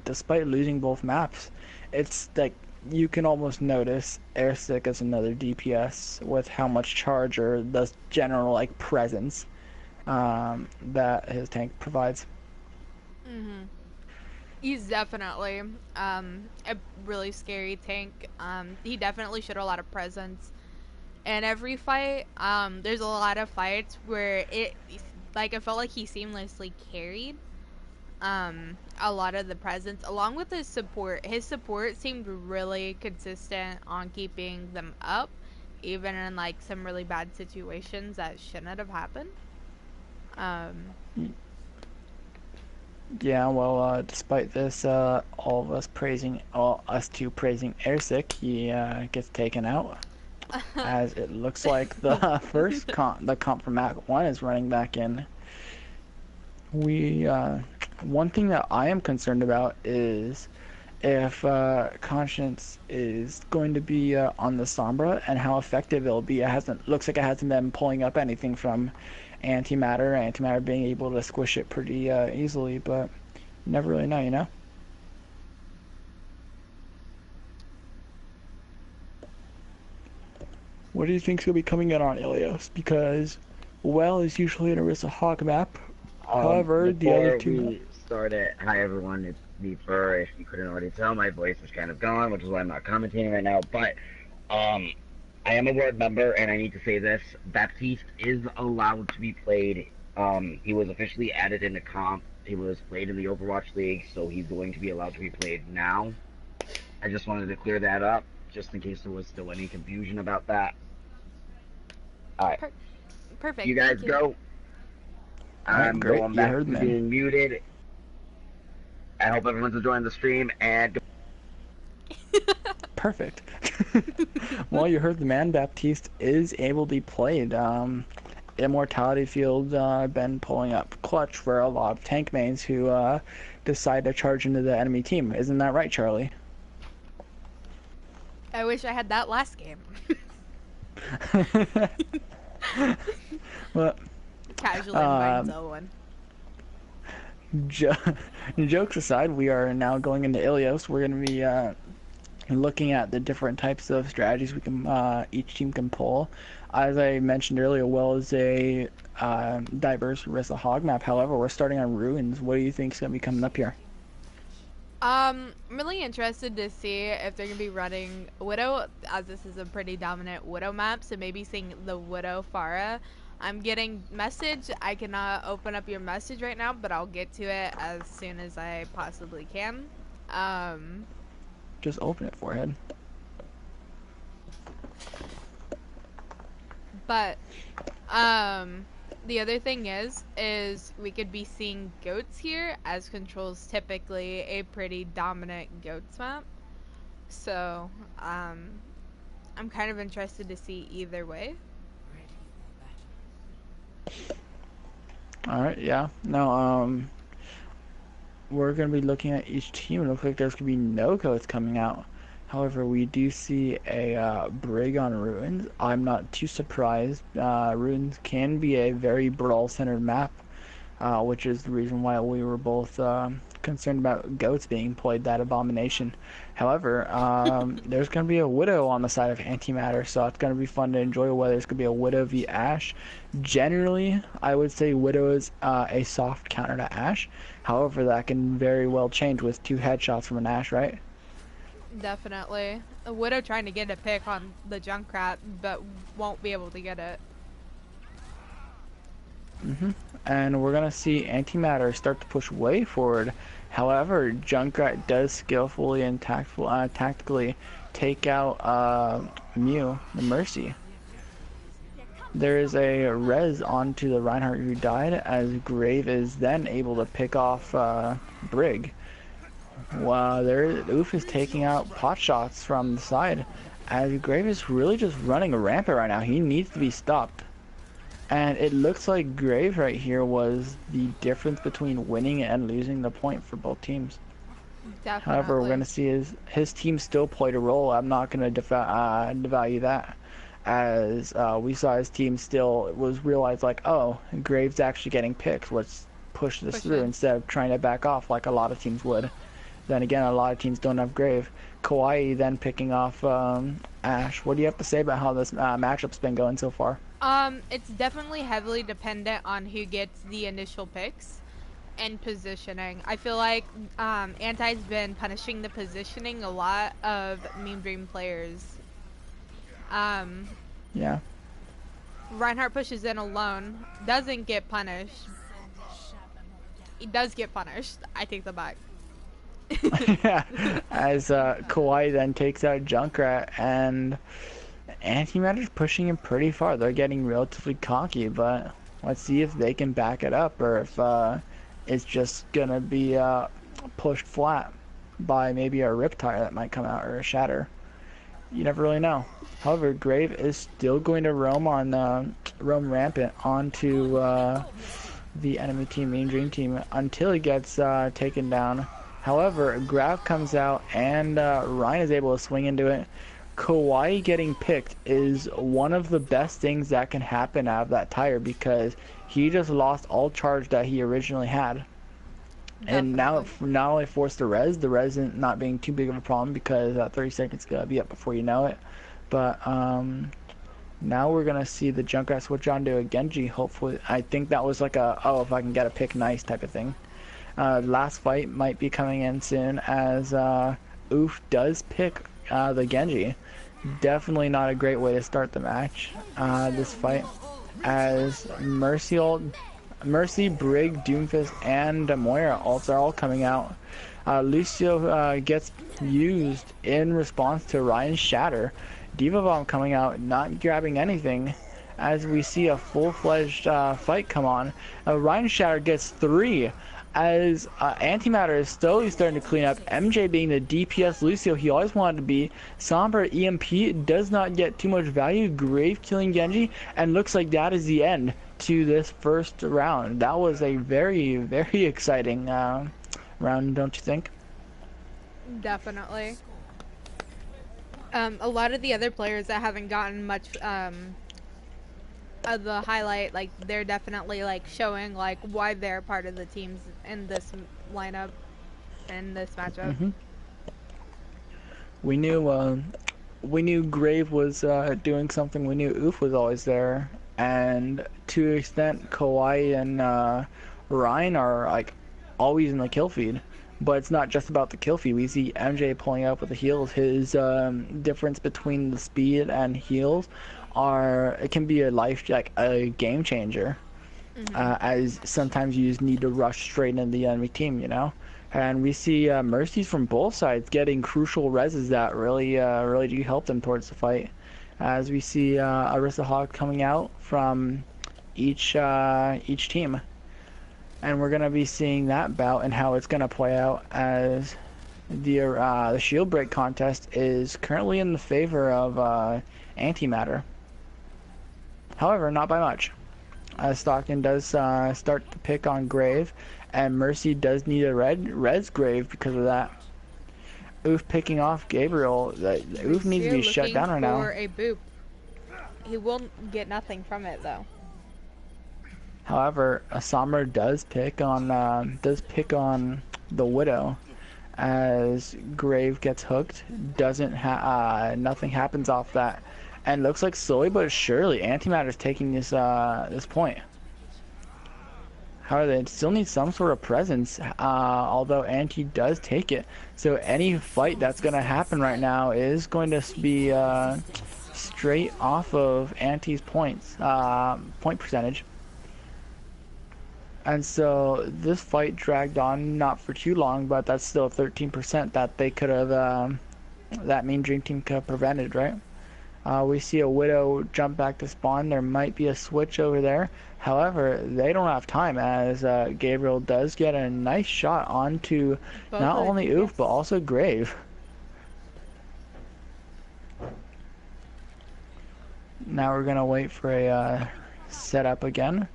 Despite losing both maps, it's like you can almost notice Airsick as another DPS with how much charge or the general like presence that his tank provides. Mm-hmm. He's definitely a really scary tank. He definitely showed a lot of presence in every fight. There's a lot of fights where like, I felt like he seamlessly carried a lot of the presence along with his support. His support seemed really consistent on keeping them up, even in like some really bad situations that shouldn't have happened. Um, Yeah, well, despite this, all of us praising, all us two praising Airsick, he gets taken out. As it looks like the the comp from Act 1 is running back in. We, one thing that I am concerned about is if Conscience is going to be on the Sombra and how effective it'll be. It hasn't, looks like it hasn't been pulling up anything from Antimatter being able to squish it pretty easily, but you never really know, you know? What do you think's going to be coming in on Ilios? Because Well is usually an Orisa Hog map. However, the other Before two maps. we start it, hi everyone, it's me Fur. If you couldn't already tell, my voice is kind of gone, which is why I'm not commentating right now. But I am a board member, and I need to say this: Baptiste is allowed to be played. He was officially added into comp. He was played in the Overwatch League, so he's going to be allowed to be played now. I just wanted to clear that up, just in case there was still any confusion about that. All right, Perfect. you guys Thank you. go. Alright, I'm great. going You back heard to me. being muted. I hope everyone's enjoying the stream, and Perfect. Well, you heard the man. Baptiste is able to be played. Immortality Field been pulling up clutch for a lot of tank mains who decide to charge into the enemy team. Isn't that right, Charlie? I wish I had that last game. Well, Casually inviting one. jo jokes aside, we are now going into Ilios. We're going to be looking at the different types of strategies we can each team can pull. As I mentioned earlier, Well is a diverse Orisa Hog map. However, we're starting on Ruins. What do you think is going to be coming up here? I'm really interested to see if they're gonna be running Widow, as this is a pretty dominant Widow map, so maybe seeing the Widow Pharah. I'm getting message. I cannot open up your message right now, but I'll get to it as soon as I possibly can. Just open it, forehead. But the other thing is we could be seeing goats here, as Control's typically a pretty dominant goats map. So I'm kind of interested to see either way. All right, yeah. No, we're going to be looking at each team. It looks like there's going to be no codes coming out. However, we do see a Brig on Ruins. I'm not too surprised. Ruins can be a very brawl-centered map, which is the reason why we were both concerned about goats being played that abomination. However, there's going to be a Widow on the side of Antimatter, so it's going to be fun to enjoy whether it's going to be a Widow v Ashe. Generally, I would say Widow is a soft counter to Ashe. However, that can very well change with 2 headshots from an Ashe, right? Definitely. A Widow trying to get a pick on the Junkrat, but won't be able to get it. And we're going to see Antimatter start to push way forward. However, Junkrat does skillfully and tactically take out Mew, the Mercy. There is a res onto the Reinhardt who died, as Grave is then able to pick off Brig. Wow, Oof is taking out pot shots from the side, as Grave is really just running rampant right now. He needs to be stopped. And it looks like Grave right here was the difference between winning and losing the point for both teams. Definitely. However, we're going to see his team still played a role. I'm not going to devalue that, as we saw his team still realized like, oh, Grave's actually getting picked. Let's push this through instead of trying to back off like a lot of teams would. Then again, a lot of teams don't have Grave. Kawaii then picking off Ashe. What do you have to say about how this matchup's been going so far? It's definitely heavily dependent on who gets the initial picks and positioning. I feel like Anti's been punishing the positioning a lot of Mean Dream players. Yeah. Reinhardt pushes in alone, doesn't get punished. He does get punished. I take the back. Yeah, as Kawaii then takes out Junkrat, and Antimatter's pushing him pretty far. They're getting relatively cocky, but let's see if they can back it up, or if it's just gonna be pushed flat by maybe a Riptire that might come out, or a Shatter. You never really know. However, Grave is still going to roam rampant onto the enemy team, Mean Dream team, until he gets taken down. However, Graf comes out, and Ryan is able to swing into it. Kawaii getting picked is one of the best things that can happen out of that tire, because he just lost all charge that he originally had. And now not only forced the res not being too big of a problem, because 30 seconds is going to be up before you know it. But now we're going to see the Junkrat switch on to a Genji, hopefully. I think that was like a, oh, if I can get a pick, nice type of thing. Last fight might be coming in soon, as Oof does pick the Genji. Definitely not a great way to start the match, this fight, as Mercy, Brig, Doomfist, and Moira ults are all coming out. Lucio gets used in response to Ryan's Shatter. Diva Bomb coming out, not grabbing anything, as we see a full-fledged fight come on. Ryan's Shatter gets 3, as Antimatter is slowly starting to clean up. MJ being the DPS Lucio he always wanted to be. Sombra EMP does not get too much value. Grave killing Genji, and looks like that is the end to this first round. That was a very, very exciting round, don't you think? Definitely. A lot of the other players that haven't gotten much of the highlight, like, they're definitely like showing like why they're part of the teams in this lineup and this matchup. We knew Grave was doing something. We knew Oof was always there, and to an extent Kawaii and Ryan are like always in the kill feed. But it's not just about the kill feed. We see MJ pulling up with the heals. His difference between the speed and heals it can be a game changer. As sometimes you just need to rush straight into the enemy team, you know. And we see Mercies from both sides getting crucial reses that really do help them towards the fight. As we see Arisa Hawk coming out from each team. And we're going to be seeing that bout and how it's going to play out, as the shield break contest is currently in the favor of Antimatter. However, not by much. Stockton does start to pick on Grave, and Mercy does need a res Grave because of that. Oof picking off Gabriel. Oof needs to be shut down right now. For a boop. He will get nothing from it though. However, Sombra does pick on the Widow. As Grave gets hooked, nothing happens off that, and looks like slowly but surely Antimatter's taking this point. However, they still need some sort of presence, although Anti does take it. So any fight that's going to happen right now is going to be straight off of Anti's points, point percentage. And so this fight dragged on not for too long, but that's still 13% that they could have, that Mean Dream Team could have prevented, right? We see a Widow jump back to spawn. There might be a switch over there. However, they don't have time, as Gabriel does get a nice shot onto not only Oof, but also Grave. Now we're going to wait for a setup again.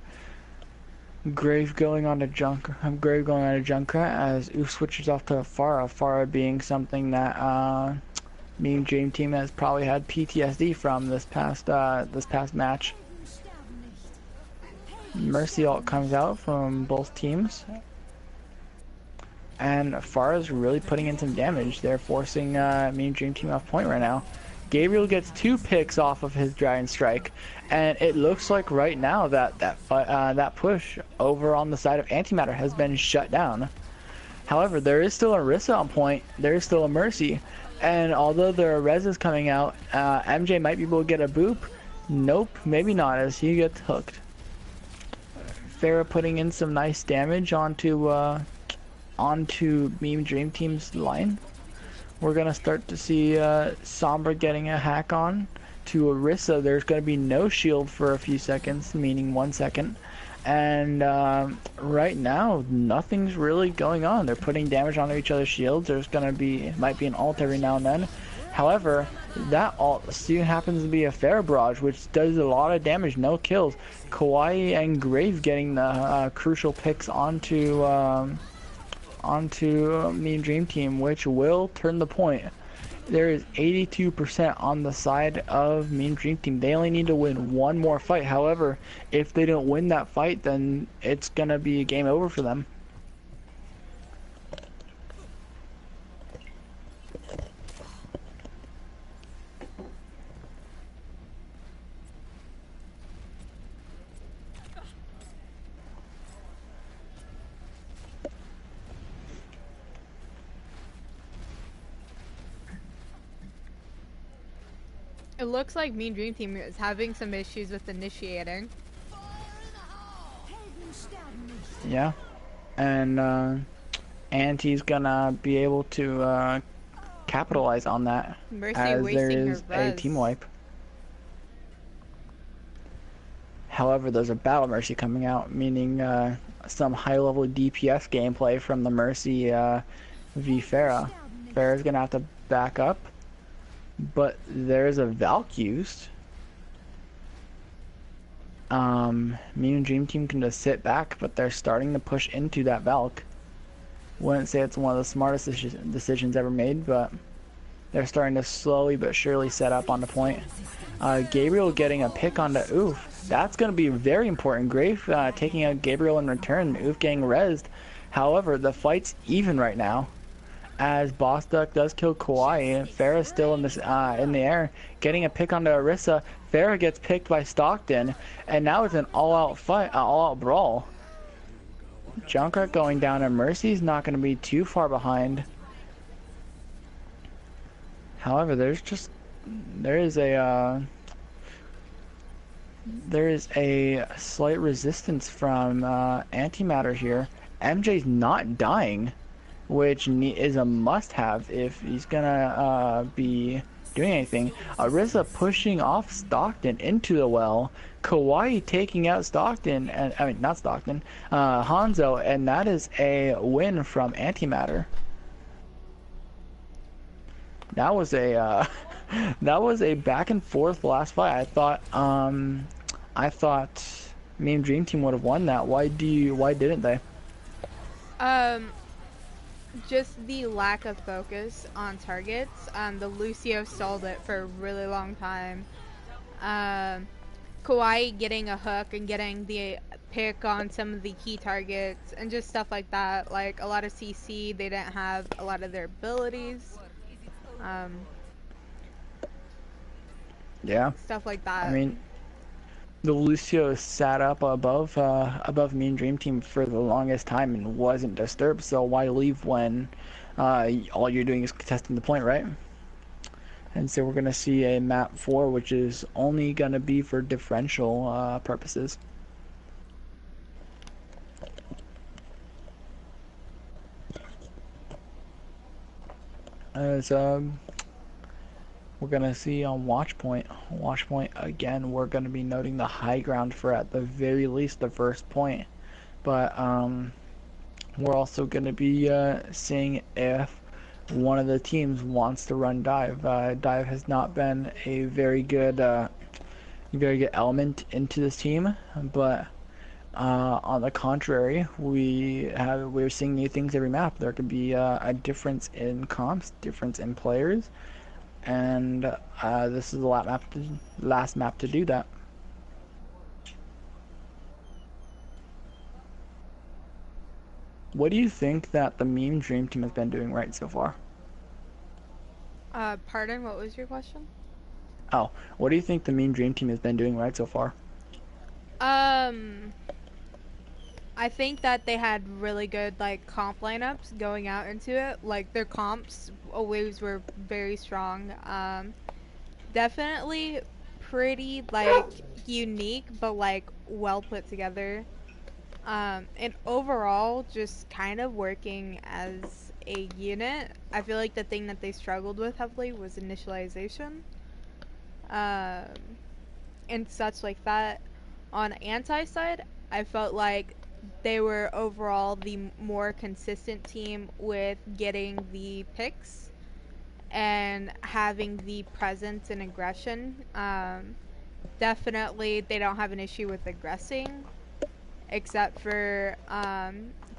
Grave going on to Junkrat as Oof switches off to Pharah. Pharah being something that Mean Dream Team has probably had PTSD from this past match. Mercy ult comes out from both teams, and Pharah's really putting in some damage. They're forcing Mean Dream Team off point right now. Gabriel gets 2 picks off of his Dragon Strike, and it looks like right now that push over on the side of Antimatter has been shut down. However, there is still a Orisa on point. There is still a Mercy, and although there are reses coming out, MJ might be able to get a boop. Nope, maybe not, as he gets hooked. Pharah putting in some nice damage onto Meme Dream Team's line. We're gonna start to see Sombra getting a hack on to Orisa. There's gonna be no shield for a few seconds, meaning 1 second. And right now, nothing's really going on. They're putting damage onto each other's shields. Might be an ult every now and then. However, that ult soon happens to be a Pharah barrage, which does a lot of damage, no kills. Kawaii and Grave getting the crucial picks onto Mean Dream Team, which will turn the point. There is 82% on the side of Mean Dream Team. They only need to win one more fight. However, if they don't win that fight, then it's gonna be game over for them. It looks like Mean Dream Team is having some issues with initiating. Yeah, and Anti's gonna be able to capitalize on that, Mercy as there wasting is her a res. team wipe. However, there's a Battle Mercy coming out, meaning some high-level DPS gameplay from the Mercy v Pharah. Pharah's gonna have to back up, but there's a Valk used. Mean Dream Team can just sit back, but they're starting to push into that Valk. Wouldn't say it's one of the smartest decisions ever made, but they're starting to slowly but surely set up on the point. Gabriel getting a pick onto Oof. That's going to be very important. Grave taking out Gabriel in return. Oof getting rezzed. However, the fight's even right now, as Boss Duck does kill Kawaii. Pharah's still in the air, getting a pick onto Orisa. Pharah gets picked by Stockton, and now it's an all-out fight, all-out brawl. Junkrat going down, and Mercy's not going to be too far behind. However, there is a slight resistance from Antimatter here. MJ's not dying, which is a must-have if he's gonna be doing anything. Orisa pushing off Stockton into the well. Kawaii taking out Stockton, and I mean not Stockton, Hanzo, and that is a win from Antimatter. That was a that was a back and forth last fight. I thought Mean Dream Team would have won that. Why didn't they? Just the lack of focus on targets. The Lucio stalled it for a really long time. Kawaii getting a hook and getting the pick on some of the key targets and just stuff like that. Like a lot of CC, they didn't have a lot of their abilities. Yeah. Stuff like that. I mean, the Lucio sat up above me and Dream Team for the longest time and wasn't disturbed. So why leave when all you're doing is contesting the point, right? And so we're gonna see a map 4, which is only gonna be for differential purposes. As we're gonna see on Watchpoint again, we're gonna be noting the high ground for at the very least the first point, but we're also gonna be seeing if one of the teams wants to run dive. Dive has not been a very good element into this team, but on the contrary, we're seeing new things every map. There could be a difference in comps, difference in players, and this is the last map to do that. What do you think that the meme Dream Team has been doing right so far? Pardon, what was your question? Oh, what do you think the meme Dream Team has been doing right so far? I think that they had really good like comp lineups going out into it. Like their comps always were very strong. Definitely pretty like unique, but like well put together. And overall, just kind of working as a unit. I feel like the thing that they struggled with heavily was initialization. And such like that. On anti side, I felt like they were overall the more consistent team with getting the picks and having the presence and aggression. Definitely, they don't have an issue with aggressing, except for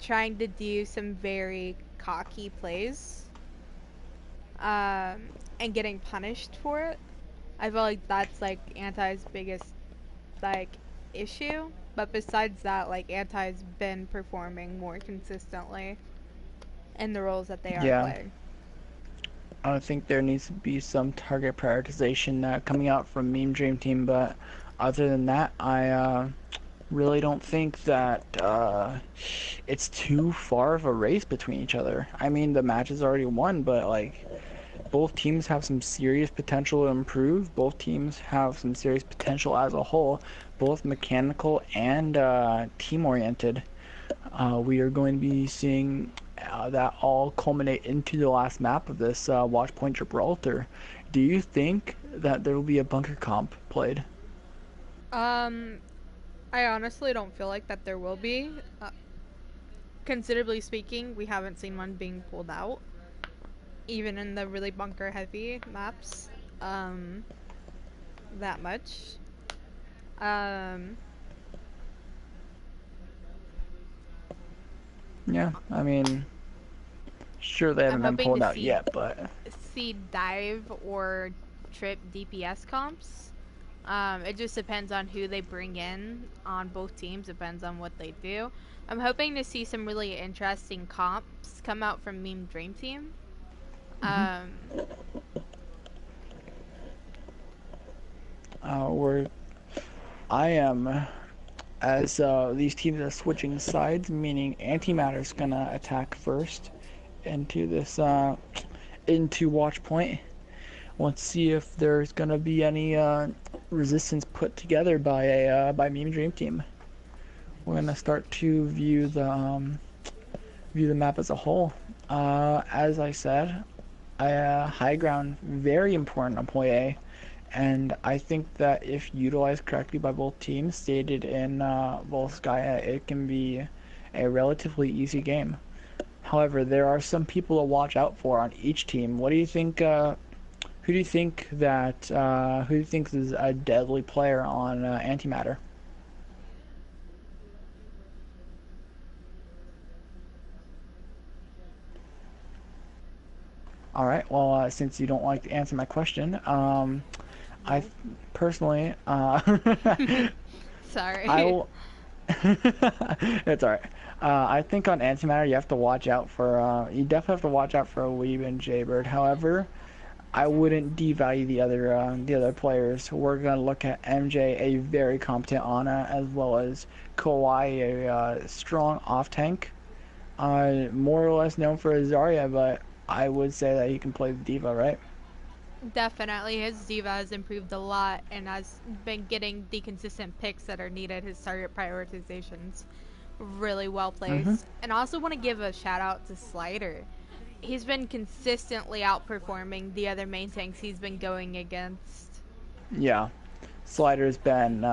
trying to do some very cocky plays and getting punished for it. I feel like that's like Anti's biggest like issue, but besides that, like Anti's been performing more consistently in the roles that they are playing. I think there needs to be some target prioritization coming out from Meme Dream Team, but other than that, I really don't think that it's too far of a race between each other. I mean, the match is already won, but like both teams have some serious potential to improve. Both teams have some serious potential as a whole, both mechanical and team-oriented. We are going to be seeing that all culminate into the last map of this Watchpoint Gibraltar. Do you think that there will be a bunker comp played? I honestly don't feel like that there will be. Considerably speaking, we haven't seen one being pulled out, even in the really bunker heavy maps, that much. Yeah, I mean, sure they haven't been pulled out yet, but see dive or trip DPS comps. It just depends on who they bring in on both teams. Depends on what they do. I'm hoping to see some really interesting comps come out from Meme Dream Team. I am, as these teams are switching sides, meaning Antimatter's gonna attack first into this into Watchpoint. Let's see if there's gonna be any resistance put together by Meme Dream Team. We're gonna start to view the map as a whole. As I said, high ground very important on point A, and I think that if utilized correctly by both teams, stated in Volskaya, it can be a relatively easy game. However, there are some people to watch out for on each team. What do you think? Who do you think is a deadly player on Antimatter? All right. Well, since you don't like to answer my question, I personally, sorry. It's alright. I think on Antimatter you have to watch out for you definitely have to watch out for Weeb and Jaybird. However, I wouldn't devalue the other players. We're gonna look at MJ, a very competent Ana, as well as Kawhi, a strong off tank. More or less known for his Zarya, but I would say that he can play the diva, right? Definitely, his diva has improved a lot and has been getting the consistent picks that are needed. His target prioritizations really well Mm-hmm. placed. And I also want to give a shout out to Slider. He's been consistently outperforming the other main tanks he's been going against. Yeah, Slider's been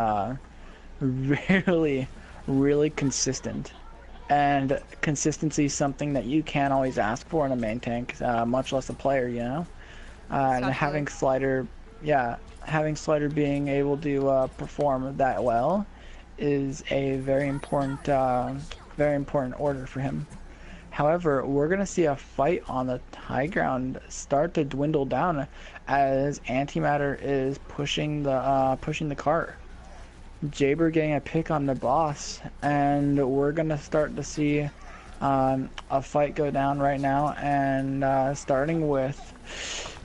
really, really consistent. And consistency is something that you can't always ask for in a main tank, much less a player, you know? And Especially. having Slider being able to perform that well is a very important order for him. However, we're going to see a fight on the high ground start to dwindle down as Antimatter is pushing the cart. Jaber getting a pick on the boss, and we're going to start to see a fight go down right now, and starting with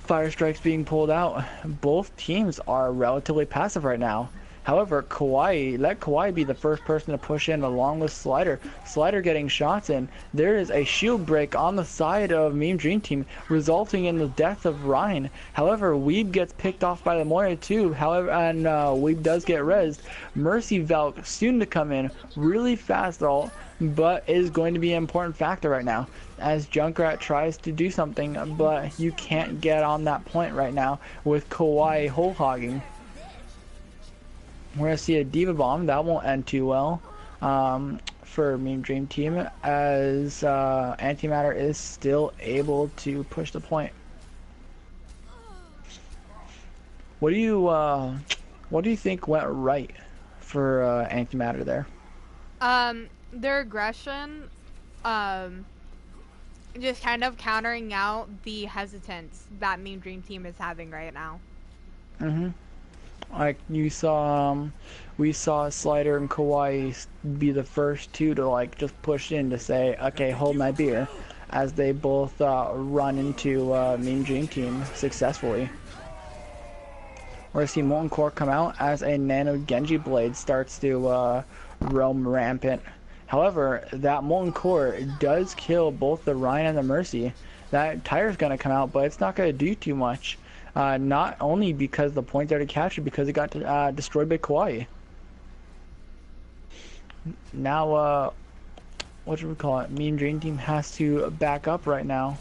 Fire Strikes being pulled out. Both teams are relatively passive right now. However, let Kawhi be the first person to push in along with Slider. Slider getting shots in. There is a shield break on the side of Meme Dream Team, resulting in the death of Ryan. However, Weeb gets picked off by the Moira too. However, and Weeb does get rezzed. Mercy Valk soon to come in, really fast though, but is going to be an important factor right now as Junkrat tries to do something, but you can't get on that point right now with Kawhi whole hogging. We're going to see a Diva Bomb. That won't end too well for Meme Dream Team as Antimatter is still able to push the point. What do you think went right for Antimatter there? Their aggression, just kind of countering out the hesitance that Meme Dream Team is having right now. Mm-hmm. Like we saw Slider and Kawhi be the first two to like just push in to say, okay, hold my beer, as they both run into Meme Dream Team successfully. We're gonna see Molten Core come out as a Nano Genji Blade starts to roam rampant. However, that Molten Core does kill both the Ryan and the Mercy. That tire's gonna come out, but it's not gonna do too much. Not only because the points are to capture, because it got destroyed by Kawhi. Now, what should we call it? Meme Dream Team has to back up right now,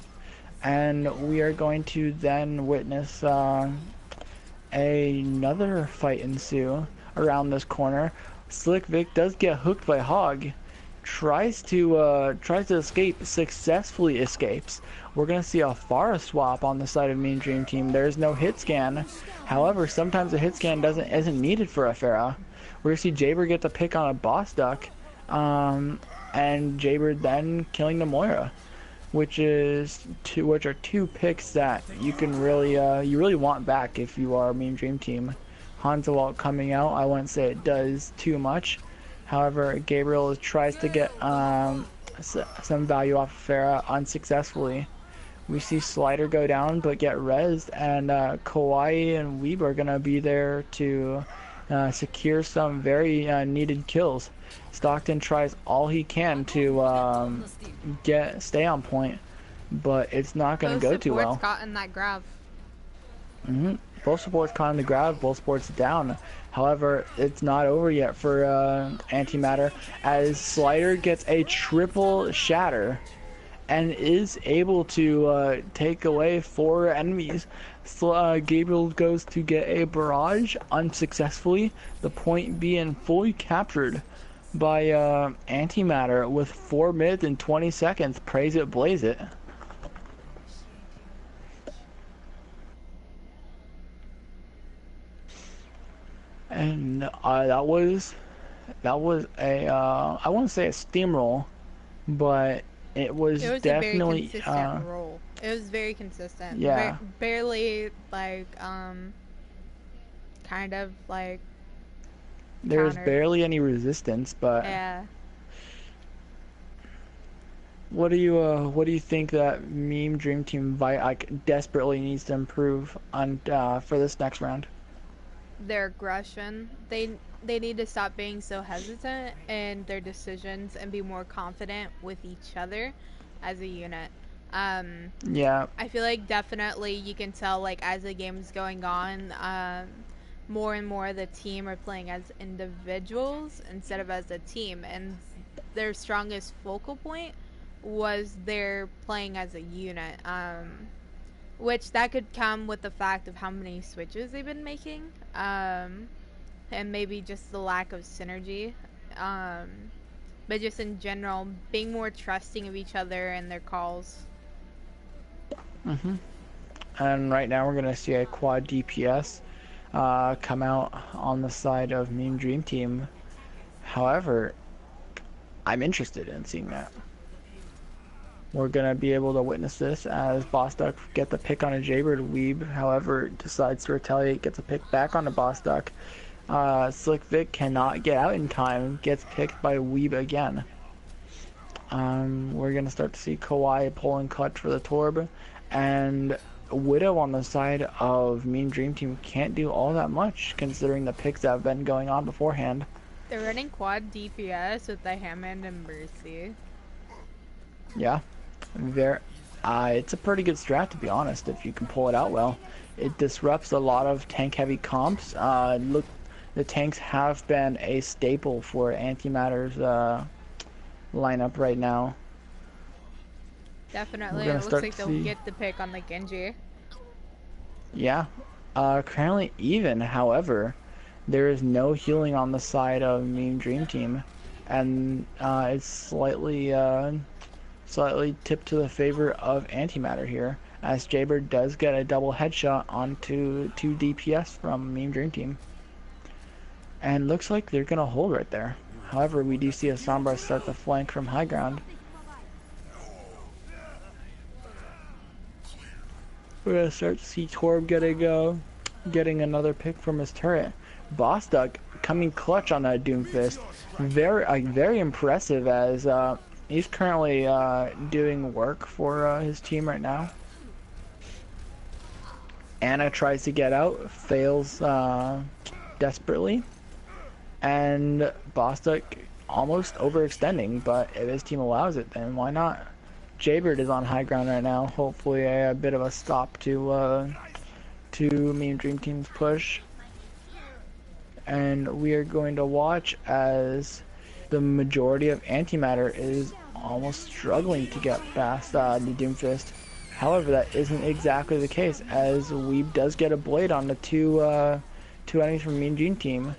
and we are going to then witness another fight ensue around this corner. Slick Vic does get hooked by Hog. Tries to escape, successfully escapes. We're gonna see a Pharah swap on the side of Meme Dream Team. There's no hit scan. However, sometimes a hit scan isn't needed for a Pharah. We're gonna see Jaber get the pick on a boss duck, and Jaber then killing the Moira, which are two picks that you can really you really want back if you are Meme Dream Team. Hanzo coming out, I wouldn't say it does too much. However, Gabriel tries to get some value off of Pharah unsuccessfully. We see Slider go down but get rezzed, and Kawhi and Weeb are going to be there to secure some very needed kills. Stockton tries all he can to stay on point, but it's not going to go too well. Both supports caught in that grab. Both supports caught in the grab, both supports down. However, it's not over yet for Antimatter as Slider gets a triple shatter and is able to take away 4 enemies. So, Gabriel goes to get a barrage unsuccessfully, the point being fully captured by Antimatter with 4 minutes and 20 seconds. Praise it, blaze it. And that was a I wouldn't say a steamroll, but it was definitely a very consistent roll. It was very consistent. Yeah. Barely like kind of like There's counter. barely any resistance, but Yeah. what do you think that Meme Dream Team like desperately needs to improve on for this next round? Their aggression. They need to stop being so hesitant in their decisions and be more confident with each other as a unit. Yeah. I feel like definitely you can tell, like, as the game is going on, more and more the team are playing as individuals instead of as a team, and their strongest focal point was they're playing as a unit. Which that could come with the fact of how many switches they've been making, and maybe just the lack of synergy. But just in general, being more trusting of each other and their calls. And right now we're gonna see a quad DPS come out on the side of Meme Dream Team. However, I'm interested in seeing that. We're gonna be able to witness this as Bostock get the pick on a Jaybird. Weeb, however, decides to retaliate, gets a pick back on a Bostock. Slick Vic cannot get out in time, gets picked by Weeb again. We're gonna start to see Kawhi pulling clutch for the Torb, and Widow on the side of Mean Dream Team can't do all that much considering the picks that have been going on beforehand. They're running quad DPS with the Hammond and Mercy. Yeah, it's a pretty good strat, to be honest, if you can pull it out well. It disrupts a lot of tank-heavy comps. Look, the tanks have been a staple for Antimatter's lineup right now. Definitely, it looks like they'll get the pick on the Genji. Yeah, currently even, however, there is no healing on the side of Meme Dream Team, and it's slightly tipped to the favor of Antimatter here, as Jaybird does get a double headshot onto 2 DPS from Meme Dream Team. And looks like they're going to hold right there. However, we do see a Sombra start the flank from high ground. We're going to start to see Torb getting another pick from his turret. Bostock coming clutch on that Doomfist. Very impressive, as he's currently doing work for his team right now. Anna tries to get out, fails desperately, and Bostock almost overextending, but if his team allows it, then why not? Jaybird is on high ground right now, hopefully a bit of a stop to Meme Dream Team's push. And we are going to watch as the majority of Antimatter is almost struggling to get past the Doomfist. However, that isn't exactly the case, as Weeb does get a blade on the two enemies from Mean Dream Team.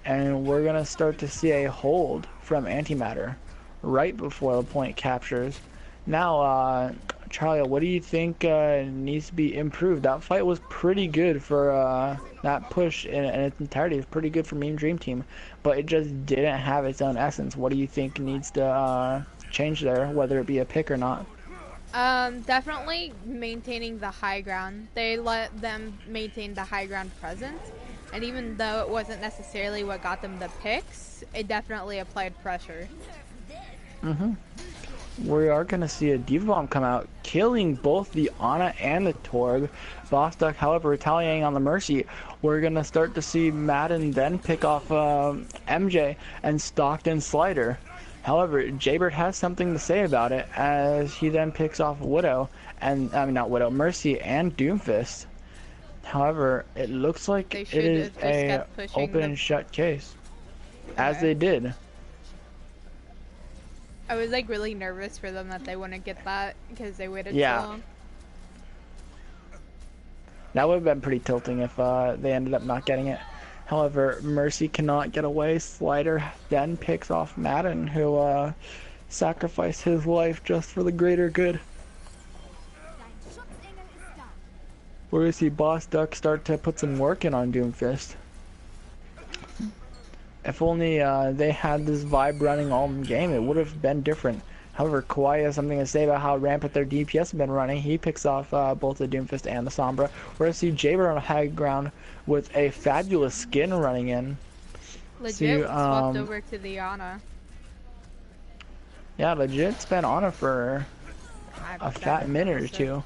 And we're going to start to see a hold from Antimatter right before the point captures. Now, Charlie, what do you think needs to be improved? That fight was pretty good for that push in its entirety. It was pretty good for Meme Dream Team, but it just didn't have its own essence. What do you think needs to change there, whether it be a pick or not? Definitely maintaining the high ground. They let them maintain the high ground presence, and even though it wasn't necessarily what got them the picks, it definitely applied pressure. We are going to see a Diva Bomb come out, killing both the Ana and the Torg. Bostock, however, retaliating on the Mercy. We're going to start to see Madden then pick off MJ and Stockton Slider. However, Jaybird has something to say about it, as he then picks off Widow, and not Widow, Mercy and Doomfist. However, it looks like it is a open and shut case, as they did. I was like really nervous for them that they wouldn't get that because they waited so long. That would have been pretty tilting if they ended up not getting it. However, Mercy cannot get away. Slider then picks off Madden, who sacrificed his life just for the greater good. We're going to see Bostock start to put some work in on Doomfist. If only they had this vibe running all game, it would have been different. However, Kawhi has something to say about how rampant their DPS have been running. He picks off both the Doomfist and the Sombra. We're going to see Jaber on high ground with a fabulous skin running in. Legit swapped over to the Ana. Yeah, legit's been on it for a fat minute or two.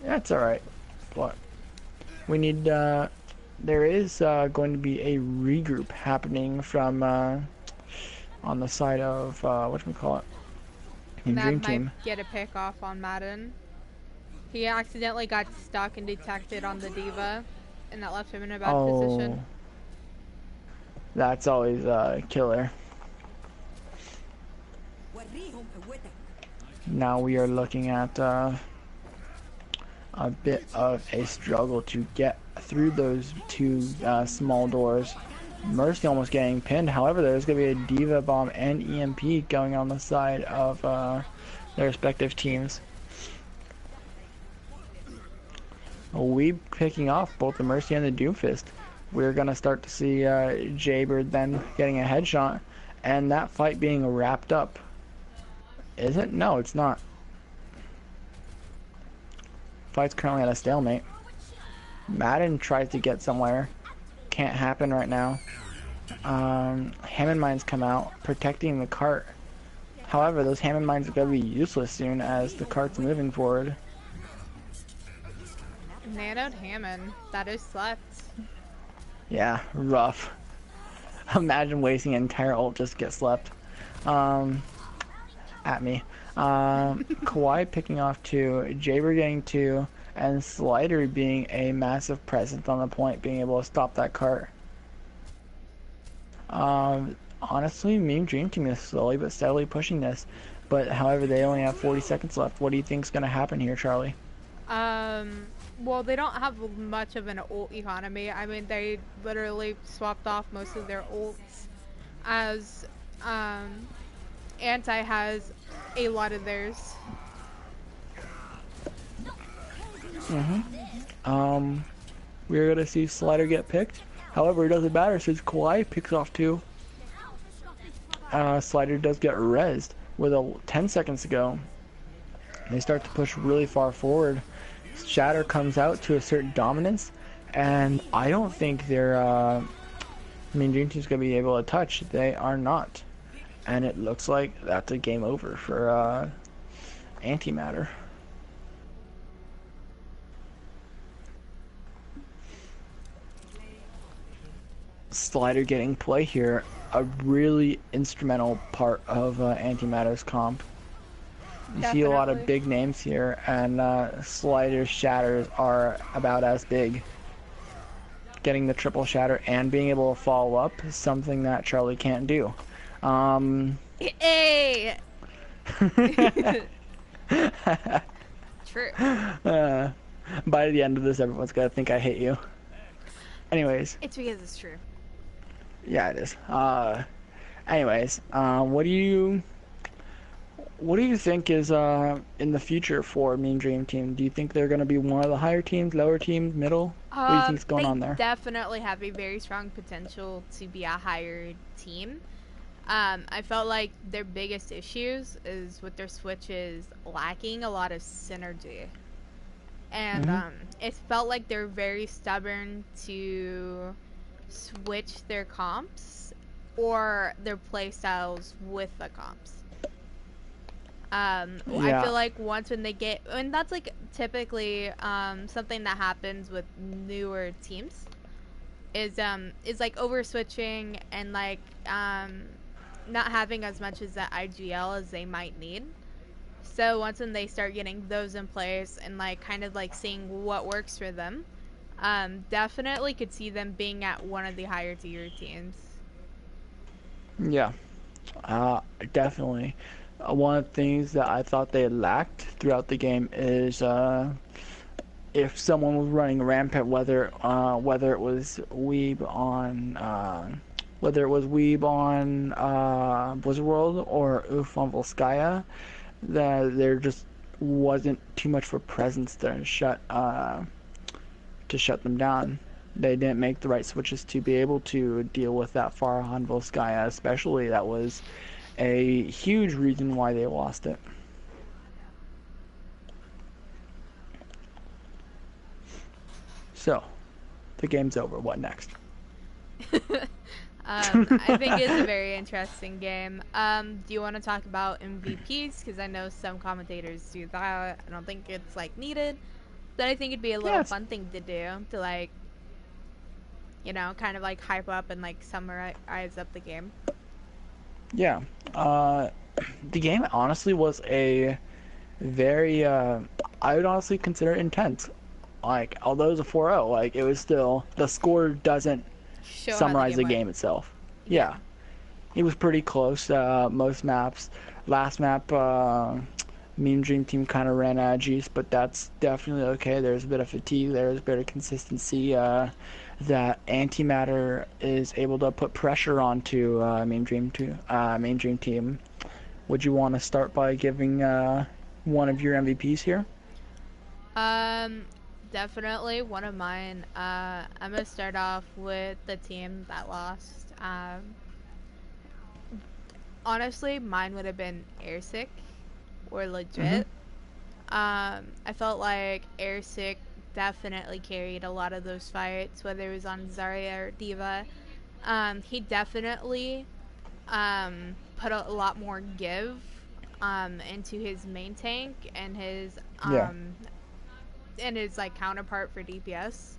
Yeah, it's alright. But we need, there is going to be a regroup happening from on the side of, whatchamacallit? Dream Team. Might get a pick off on Madden. He accidentally got stuck and detected on the D.Va, and that left him in a bad position. That's always a killer. Now we are looking at a bit of a struggle to get through those two small doors. Mercy almost getting pinned. However, there's going to be a D.Va bomb and EMP going on the side of their respective teams. Weeb picking off both the Mercy and the Doomfist. We're going to start to see Jaybird then getting a headshot, and that fight being wrapped up. Is it? No, it's not. Fight's currently at a stalemate. Madden tries to get somewhere. Can't happen right now. Hammond mines come out, protecting the cart. However, those Hammond mines are going to be useless soon as the cart's moving forward. Nanoed Hammond. That is slept. Yeah, rough. Imagine wasting an entire ult just to get slept. At me. Kawhi picking off 2, Jaber getting 2, and Slider being a massive presence on the point, being able to stop that cart. Honestly, Meme Dream Team is slowly but steadily pushing this, but however, they only have 40 seconds left. What do you think is going to happen here, Charlie? Well, they don't have much of an ult economy. I mean, they literally swapped off most of their ults, as Anti has a lot of theirs. We're gonna see Slider get picked. However, it doesn't matter since Kawhi picks off 2. Slider does get rezzed with 10 seconds to go. They start to push really far forward. Shatter comes out to assert dominance, and I don't think their Mean Dream Team's gonna be able to touch. They are not. And it looks like that's a game over for Antimatter. Slider getting play here, a really instrumental part of Antimatter's comp. You see a lot of big names here, and Slider's shatters are about as big. Getting the triple shatter and being able to follow up is something that Charlie can't do. Hey! True. By the end of this, everyone's gonna think I hate you. Anyways. It's because it's true. Yeah, it is. Anyways, what do you think is in the future for Mean Dream Team? Do you think they're gonna be one of the higher teams, lower teams, middle? What do you think's going on there? They definitely have a very strong potential to be a higher team. I felt like their biggest issues is with their switches lacking a lot of synergy. And it felt like they're very stubborn to switch their comps or their play styles with the comps. I feel like once when they get, and that's like typically something that happens with newer teams is like over switching and like not having as much as the IGL as they might need. So once when they start getting those in place and like kind of like seeing what works for them, definitely could see them being at one of the higher tier teams. Yeah, definitely. One of the things that I thought they lacked throughout the game is if someone was running rampant, whether it was Weeb on Blizzard World or Oof on Volskaya, that there just wasn't too much of a presence there to shut them down. They didn't make the right switches to be able to deal with that far on Volskaya, especially that was a huge reason why they lost it. So, the game's over. What next? I think it's a very interesting game. Do you want to talk about MVPs? Because I know some commentators do that. I don't think it's like needed, but I think it'd be a little fun thing to do to like, kind of like hype up and like summarize up the game. Yeah. The game honestly was a very, I would honestly consider it intense. Like, although it was a 4-0, like, it was still, the score doesn't summarize the game itself. Yeah. It was pretty close, most maps. Last map, Mean Dream Team kind of ran out of juice, but that's definitely okay. There's a bit of fatigue, there's a bit of consistency, that Antimatter is able to put pressure onto Mean Dream Team. Would you want to start by giving one of your MVPs here? Definitely one of mine. I'm gonna start off with the team that lost. Honestly, mine would have been Airsick or Legit. I felt like Airsick definitely carried a lot of those fights, whether it was on Zarya or Diva. He definitely put a lot more give into his main tank and his like counterpart for DPS.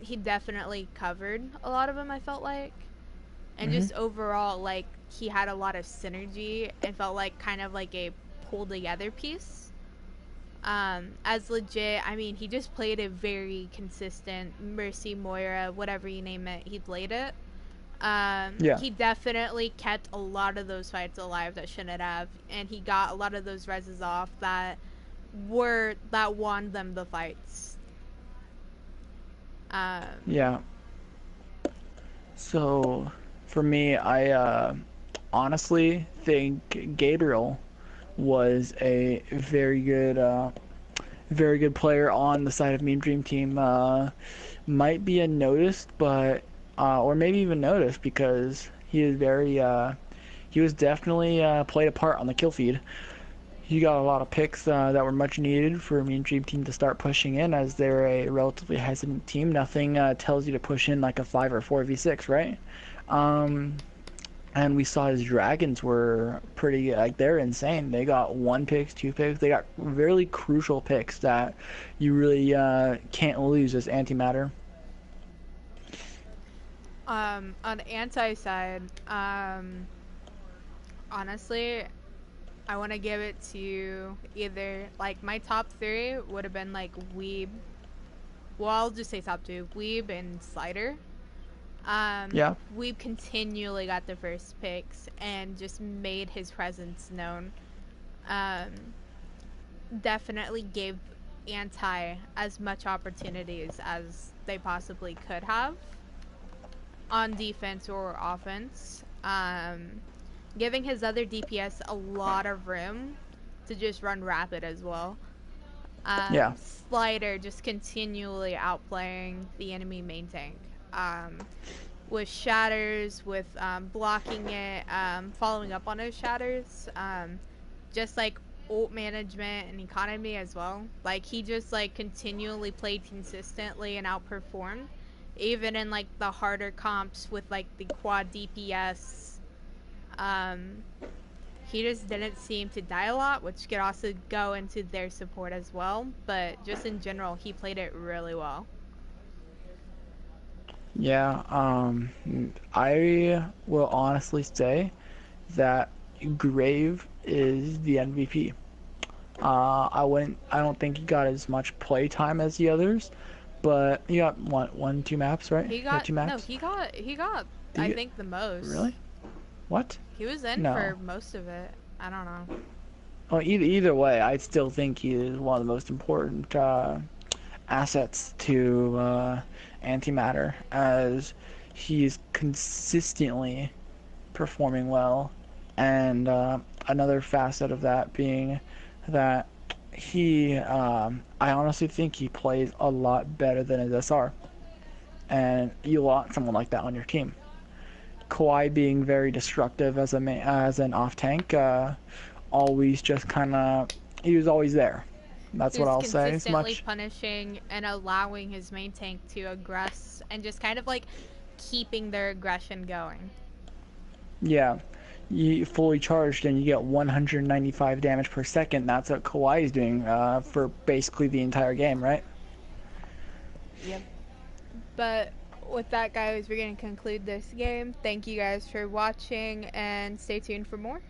He definitely covered a lot of them, I felt like, and just overall, like, he had a lot of synergy and felt like kind of like a pull together piece. As Legit, I mean, he just played a very consistent Mercy, Moira, whatever you name it, he played it. He definitely kept a lot of those fights alive that shouldn't have, and he got a lot of those reses off that won them the fights. Yeah. So, for me, I honestly think Gabriel was a very good player on the side of Mean Dream Team. Might be unnoticed, but or maybe even noticed, because he is he was definitely played a part on the kill feed. He got a lot of picks that were much needed for Mean Dream Team to start pushing in, as they're a relatively hesitant team. Nothing tells you to push in like a 5 or 4v6, right? And we saw his dragons were pretty, like, they're insane. They got 1 pick, 2 picks. They got really crucial picks that you really can't lose as Antimatter. On the anti side, honestly, I want to give it to either, like, my top 3 would have been like Weeb. Well, I'll just say top 2, Weeb and Slider. Weeb continually got the first picks and just made his presence known. Definitely gave Anti as much opportunities as they possibly could have on defense or offense. Giving his other DPS a lot of room to just run rapid as well. Slider just continually outplaying the enemy main tank. With shatters, with blocking it, following up on those shatters, just like ult management and economy as well. Like, he just like continually played consistently and outperformed, even in like the harder comps with like the quad DPS. He just didn't seem to die a lot, which could also go into their support as well, but just in general, he played it really well. Yeah, I will honestly say that Grave is the MVP. I don't think he got as much play time as the others, but he got one, 2 maps, right? He got 2 maps? he got I think the most. Really? What? He was in for most of it. I don't know. Well, either way, I still think he is one of the most important assets to Antimatter, as he's consistently performing well, and another facet of that being that he, I honestly think he plays a lot better than his SR, and you want someone like that on your team. Kawhi being very destructive as as an off tank. Always just kind of, he was always there. That's what Who's I'll say. As consistently much, punishing and allowing his main tank to aggress and just kind of like keeping their aggression going. yeah, you fully charged and you get 195 damage per second. That's what Kawhi is doing for basically the entire game, right? Yep. But with that, guys, we're going to conclude this game. Thank you guys for watching and stay tuned for more.